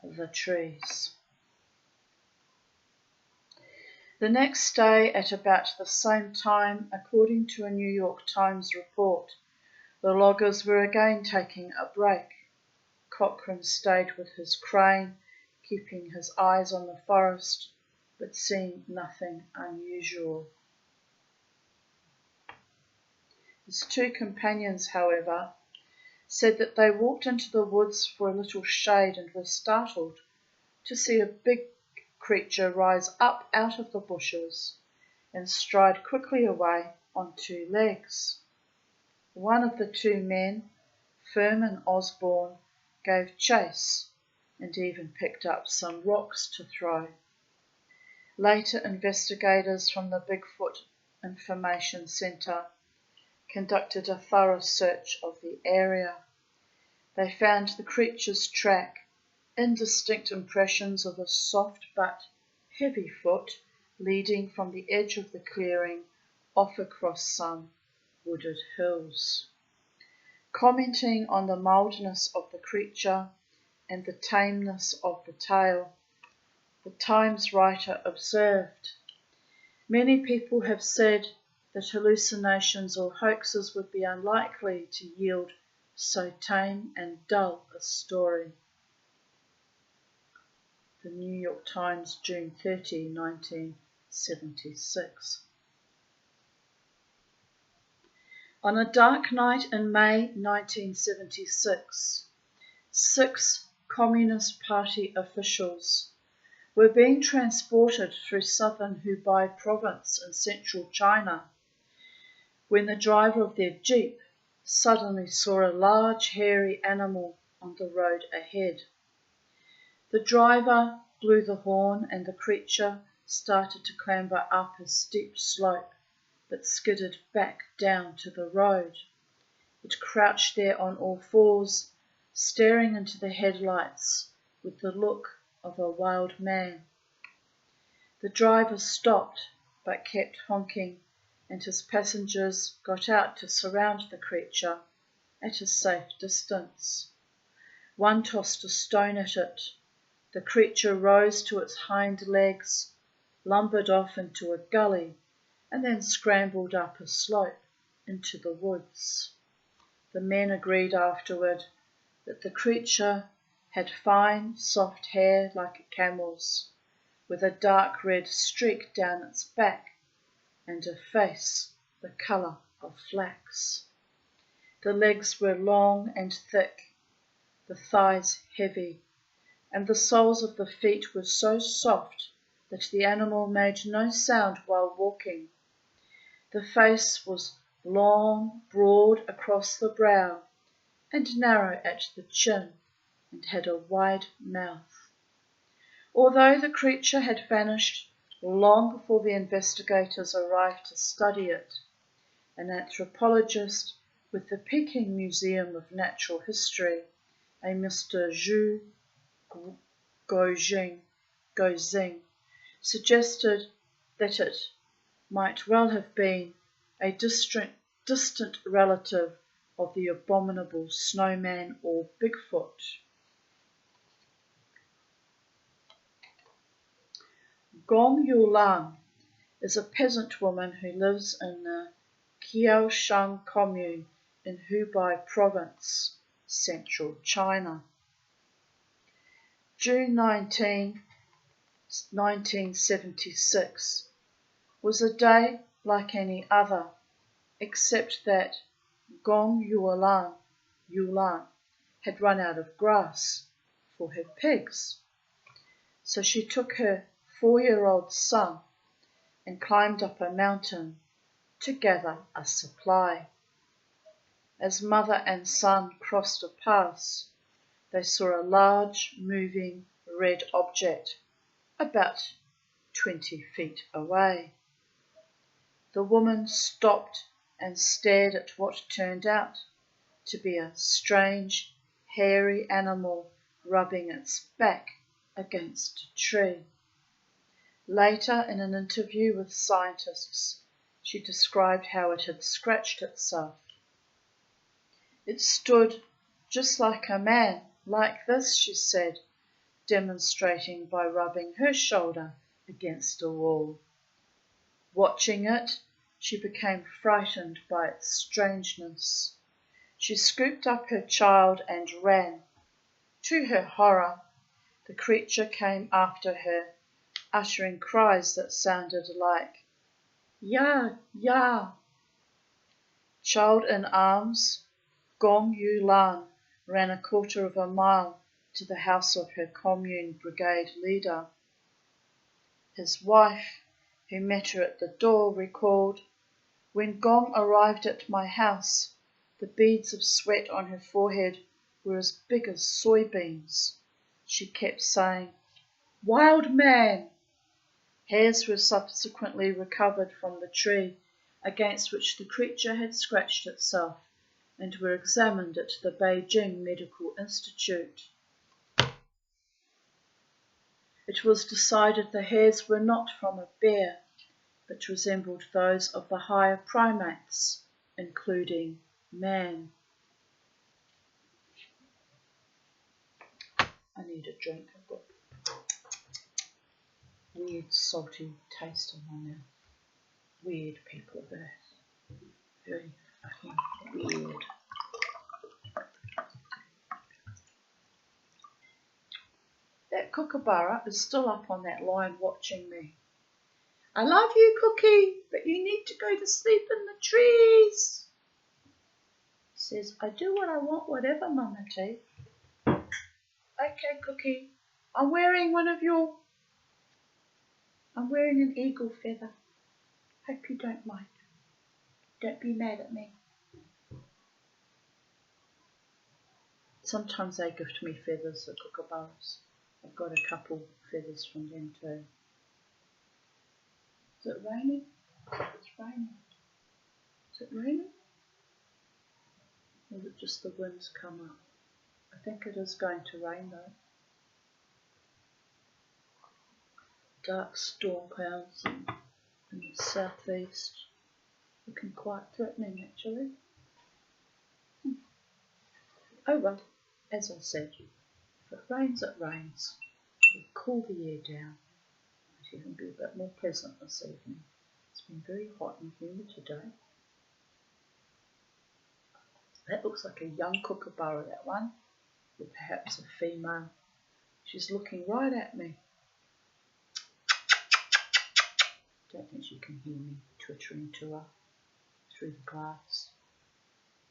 the trees. The next day, at about the same time, according to a New York Times report, the loggers were again taking a break. Cochrane stayed with his crane, keeping his eyes on the forest, but seeing nothing unusual. His two companions, however, said that they walked into the woods for a little shade and were startled to see a big creature rise up out of the bushes and stride quickly away on two legs. One of the two men, Furman Osborne, gave chase and even picked up some rocks to throw. Later, investigators from the Bigfoot Information Centre conducted a thorough search of the area. They found the creature's track, indistinct impressions of a soft but heavy foot leading from the edge of the clearing off across some wooded hills. Commenting on the mildness of the creature and the tameness of the tale, the Times writer observed, "Many people have said that hallucinations or hoaxes would be unlikely to yield so tame and dull a story." The New York Times, June 30, 1976. On a dark night in May 1976, 6 Communist Party officials were being transported through southern Hubei province in central China when the driver of their jeep suddenly saw a large hairy animal on the road ahead. The driver blew the horn and the creature started to clamber up a steep slope that skidded back down to the road. It crouched there on all fours, staring into the headlights with the look of a wild man. The driver stopped but kept honking, and his passengers got out to surround the creature at a safe distance. One tossed a stone at it. The creature rose to its hind legs, lumbered off into a gully, and then scrambled up a slope into the woods. The men agreed afterward that the creature had fine, soft hair like a camel's, with a dark red streak down its back, and a face the colour of flax. The legs were long and thick, the thighs heavy, and the soles of the feet were so soft that the animal made no sound while walking. The face was long, broad across the brow, and narrow at the chin, and had a wide mouth. Although the creature had vanished long before the investigators arrived to study it, an anthropologist with the Peking Museum of Natural History, a Mr. Zhu Gozing, suggested that it might well have been a distant relative of the abominable snowman or Bigfoot. Gong Yulan is a peasant woman who lives in the Qiaoshan commune in Hubei province, central China. June 1976 was a day like any other, except that Gong Yulan had run out of grass for her pigs. So she took her 4-year-old son and climbed up a mountain to gather a supply. As mother and son crossed a pass, they saw a large, moving red object about 20 feet away. The woman stopped and stared at what turned out to be a strange, hairy animal rubbing its back against a tree. Later, in an interview with scientists, she described how it had scratched itself. It stood just like a man, like this, she said, demonstrating by rubbing her shoulder against a wall. Watching it, she became frightened by its strangeness. She scooped up her child and ran. To her horror, the creature came after her, uttering cries that sounded like, "Ya, ya." Child in arms, Gong Yulan ran a quarter of a mile to the house of her commune brigade leader. His wife, who met her at the door, recalled, "When Gong arrived at my house, the beads of sweat on her forehead were as big as soybeans. She kept saying, 'Wild man!'" Hairs were subsequently recovered from the tree against which the creature had scratched itself and were examined at the Beijing Medical Institute. It was decided the hairs were not from a bear, but resembled those of the higher primates, including man. I need a drink. I've got weird salty taste in my mouth. Weird people of Earth. Very fucking weird. That kookaburra is still up on that line watching me. "I love you, Cookie, but you need to go to sleep in the trees." He says, "I do what I want, whatever, Mama T." "Okay, Cookie, I'm wearing an eagle feather. Hope you don't mind. Don't be mad at me." Sometimes they gift me feathers, the kookaburras. I've got a couple feathers from them too. Is it raining? It's raining. Is it raining? Or is it just the wind's come up? I think it is going to rain though. Dark storm clouds in the southeast. Looking quite threatening actually. Oh well, as I said, if it rains, it rains. It'll cool the air down. It'll even be a bit more pleasant this evening. It's been very hot and humid today. That looks like a young kookaburra, that one, or perhaps a female. She's looking right at me. Don't think she can hear me twittering to her through the glass,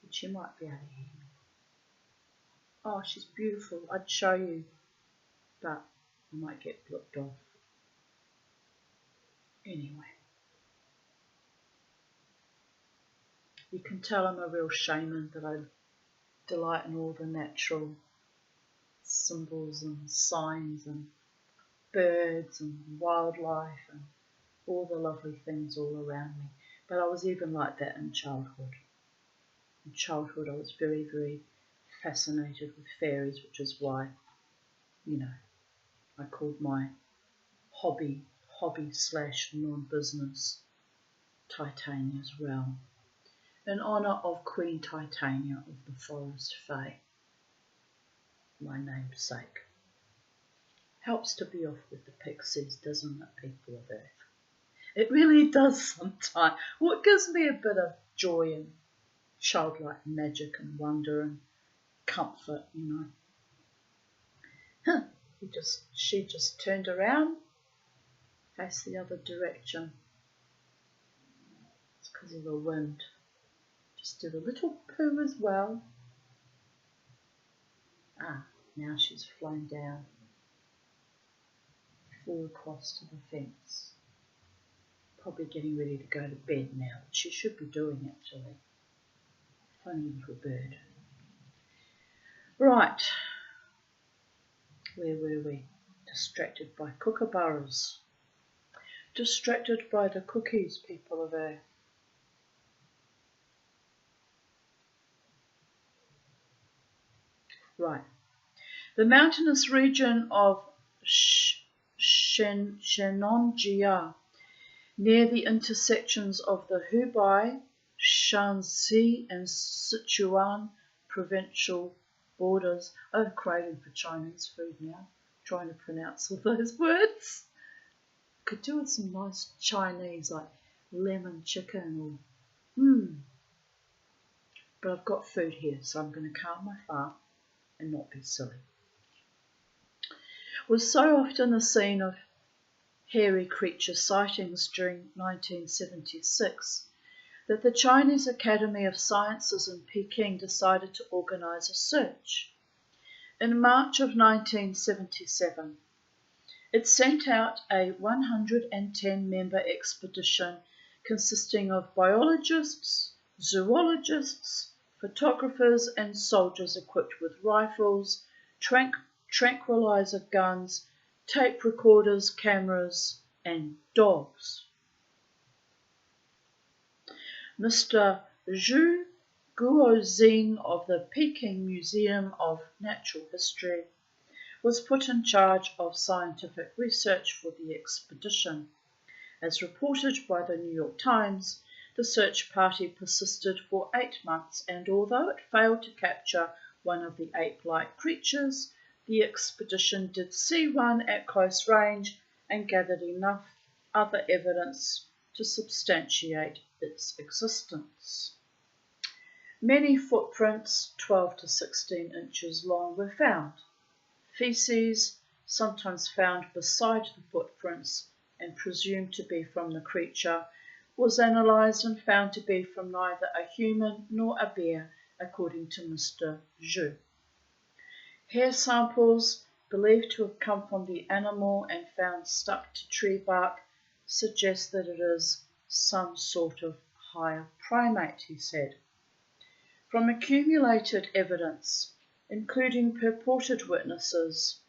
but she might be able to hear me. Oh, she's beautiful. I'd show you, but I might get blipped off. Anyway, you can tell I'm a real shaman, that I delight in all the natural symbols and signs and birds and wildlife and all the lovely things all around me. But I was even like that in childhood. In childhood I was very, very fascinated with fairies, which is why, I called my hobby / non-business Titania's Realm, in honour of Queen Titania of the Forest Fae, my namesake. Helps to be off with the pixies, doesn't it, people of Earth? It really does sometimes. What gives me a bit of joy and childlike magic and wonder and comfort, She just turned around, faced the other direction. It's because of the wind. Just did a little poo as well. Now she's flown down, flew across to the fence. Probably getting ready to go to bed now, which she should be doing actually. Funny little bird. Right, where were we? Distracted by kookaburras. Distracted by the cookies, people of Earth. Right. The mountainous region of Shenanjia, near the intersections of the Hubei, Shanxi and Sichuan provincial borders. I'm craving for Chinese food now, trying to pronounce all those words. Could do with some nice Chinese like lemon chicken or But I've got food here, so I'm going to calm my fart and not be silly. Was so often the scene of hairy creature sightings during 1976 that the Chinese Academy of Sciences in Peking decided to organize a search. In March of 1977, it sent out a 110-member expedition consisting of biologists, zoologists, photographers and soldiers equipped with rifles, tranquilizer guns, tape recorders, cameras and dogs. Mr. Zhu Guozing of the Peking Museum of Natural History was put in charge of scientific research for the expedition. As reported by the New York Times, the search party persisted for 8 months, and although it failed to capture one of the ape-like creatures, the expedition did see one at close range and gathered enough other evidence to substantiate its existence. Many footprints, 12 to 16 inches long, were found. Feces, sometimes found beside the footprints and presumed to be from the creature, was analysed and found to be from neither a human nor a bear, according to Mr. Zhu. Hair samples, believed to have come from the animal and found stuck to tree bark, suggest that it is some sort of higher primate, he said. From accumulated evidence, including purported witnesses,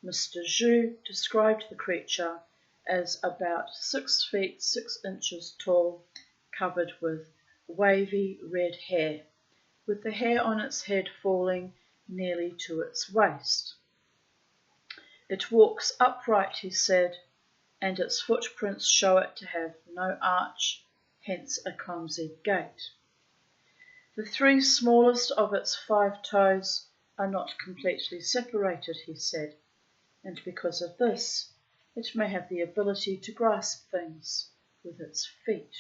Mr. Zhu described the creature as about 6 feet 6 inches tall, covered with wavy red hair, with the hair on its head falling nearly to its waist. It walks upright, he said, and its footprints show it to have no arch, hence a clumsy gait. The 3 smallest of its 5 toes are not completely separated, he said, and because of this, it may have the ability to grasp things with its feet.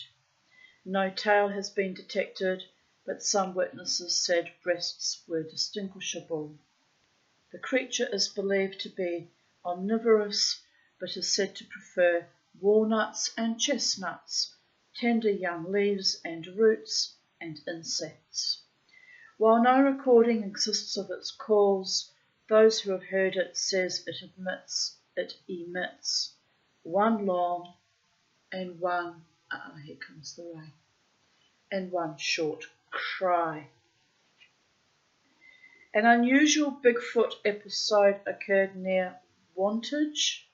No tail has been detected, but some witnesses said breasts were distinguishable. The creature is believed to be omnivorous, but is said to prefer walnuts and chestnuts, tender young leaves and roots, and insects. While no recording exists of its calls, those who have heard it says it emits one long and one, here comes the rain, and one short cry. An unusual Bigfoot episode occurred near Wantage,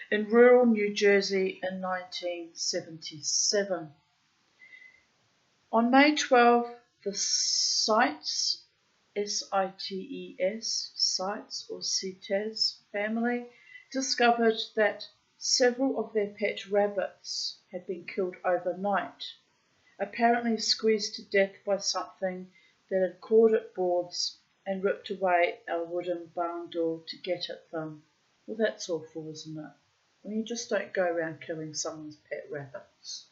in rural New Jersey in 1977. On May 12, the CITES, S-I-T-E-S, CITES or CITES family discovered that several of their pet rabbits had been killed overnight, apparently squeezed to death by something that had clawed at boards and ripped away a wooden barn door to get at them. Well, that's awful, isn't it? I mean, you just don't go around killing someone's pet rabbits.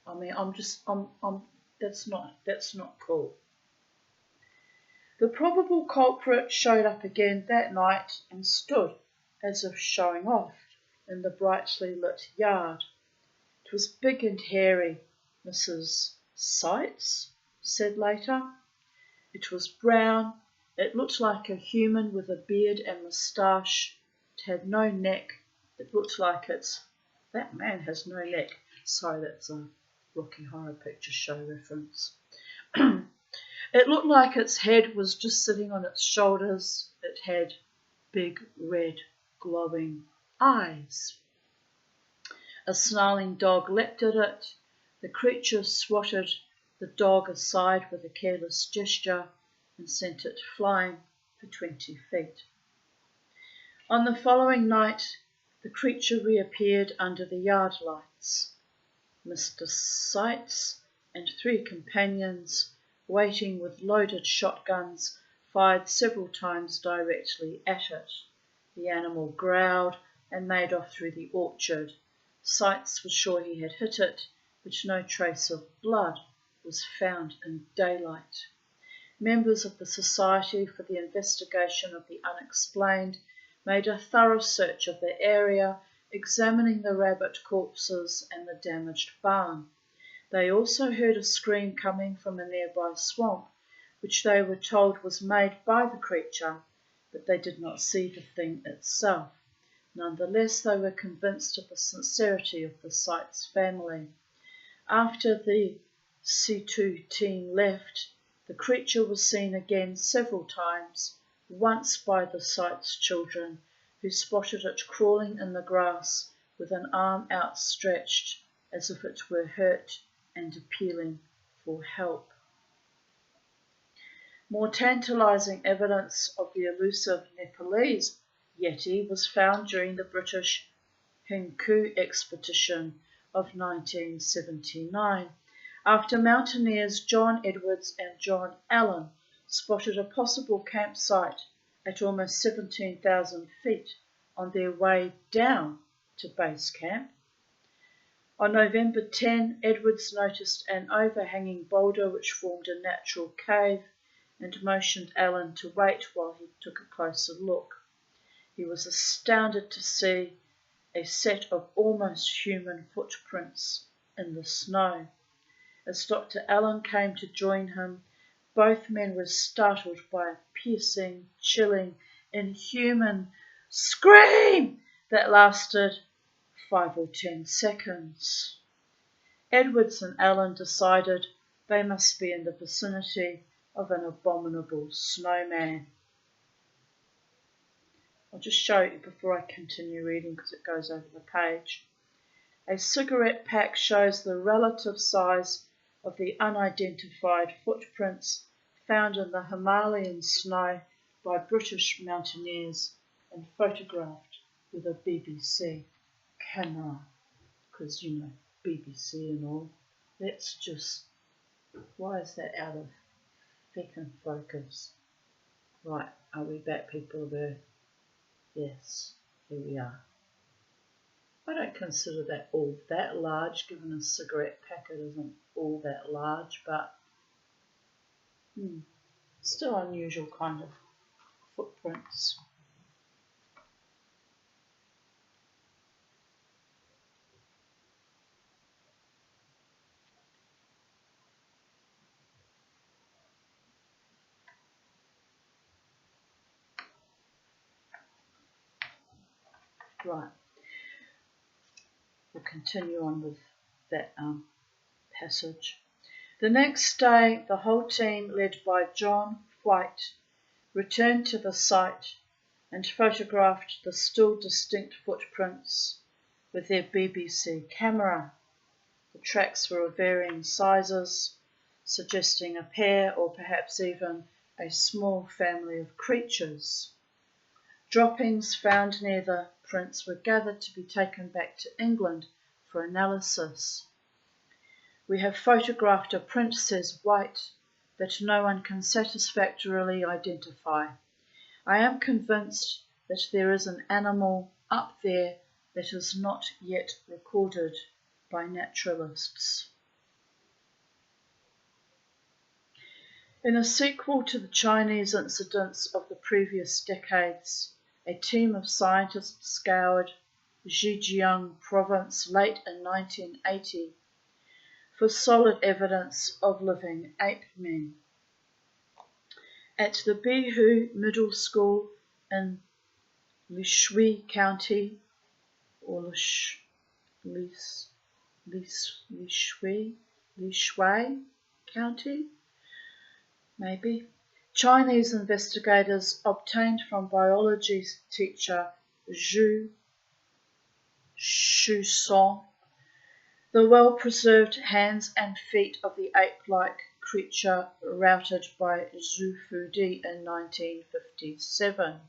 I mean, that's not cool. The probable culprit showed up again that night and stood, as if showing off, in the brightly lit yard. It was big and hairy, Mrs. Sites said later. It was brown. It looked like a human with a beard and moustache. It had no neck. It looked like it's... That man has no neck. Sorry, that's a Rocky Horror Picture Show reference. It looked like its head was just sitting on its shoulders. It had big, red, glowing eyes. A snarling dog leapt at it. The creature swatted the dog aside with a careless gesture and sent it flying for 20 feet. On the following night, the creature reappeared under the yard lights. Mr. Sites and 3 companions, waiting with loaded shotguns, fired several times directly at it. The animal growled and made off through the orchard. Sites was sure he had hit it, but no trace of blood was found in daylight. Members of the Society for the Investigation of the Unexplained made a thorough search of the area, examining the rabbit corpses and the damaged barn. They also heard a scream coming from a nearby swamp, which they were told was made by the creature, but they did not see the thing itself. Nonetheless, they were convinced of the sincerity of the Sites family. After the C2 team left, the creature was seen again several times, once by the Sites children, who spotted it crawling in the grass with an arm outstretched as if it were hurt and appealing for help. More tantalising evidence of the elusive Nepalese Yeti was found during the British Hinku expedition of 1979, after mountaineers John Edwards and John Allen spotted a possible campsite at almost 17,000 feet on their way down to base camp. On November 10, Edwards noticed an overhanging boulder which formed a natural cave and motioned Allen to wait while he took a closer look. He was astounded to see a set of almost human footprints in the snow. As Dr. Allen came to join him, both men were startled by a piercing, chilling, inhuman scream that lasted 5 or 10 seconds. Edwards and Allen decided they must be in the vicinity of an abominable snowman. I'll just show you before I continue reading because it goes over the page. A cigarette pack shows the relative size of the unidentified footprints found in the Himalayan snow by British mountaineers and photographed with a BBC camera. Because, you know, BBC and all. That's just, why is that out of feckin' focus? Right, are we back, people of Earth? Yes, here we are. I don't consider that all that large, given a cigarette packet isn't all that large, but still unusual kind of footprints. Right, we'll continue on with that passage. The next day, the whole team, led by John White, returned to the site and photographed the still distinct footprints with their BBC camera. The tracks were of varying sizes, suggesting a pair or perhaps even a small family of creatures. Droppings found near the prints were gathered to be taken back to England for analysis. We have photographed a print, says White, that no one can satisfactorily identify. I am convinced that there is an animal up there that is not yet recorded by naturalists. In a sequel to the Chinese incidents of the previous decades, a team of scientists scoured Zhejiang province late in 1980 for solid evidence of living ape men. At the Bihu Middle School in Lishui County, or Lishui County, maybe, Chinese investigators obtained from biology teacher Zhu Shusong the well-preserved hands and feet of the ape-like creature routed by Zhu Fudi in 1957.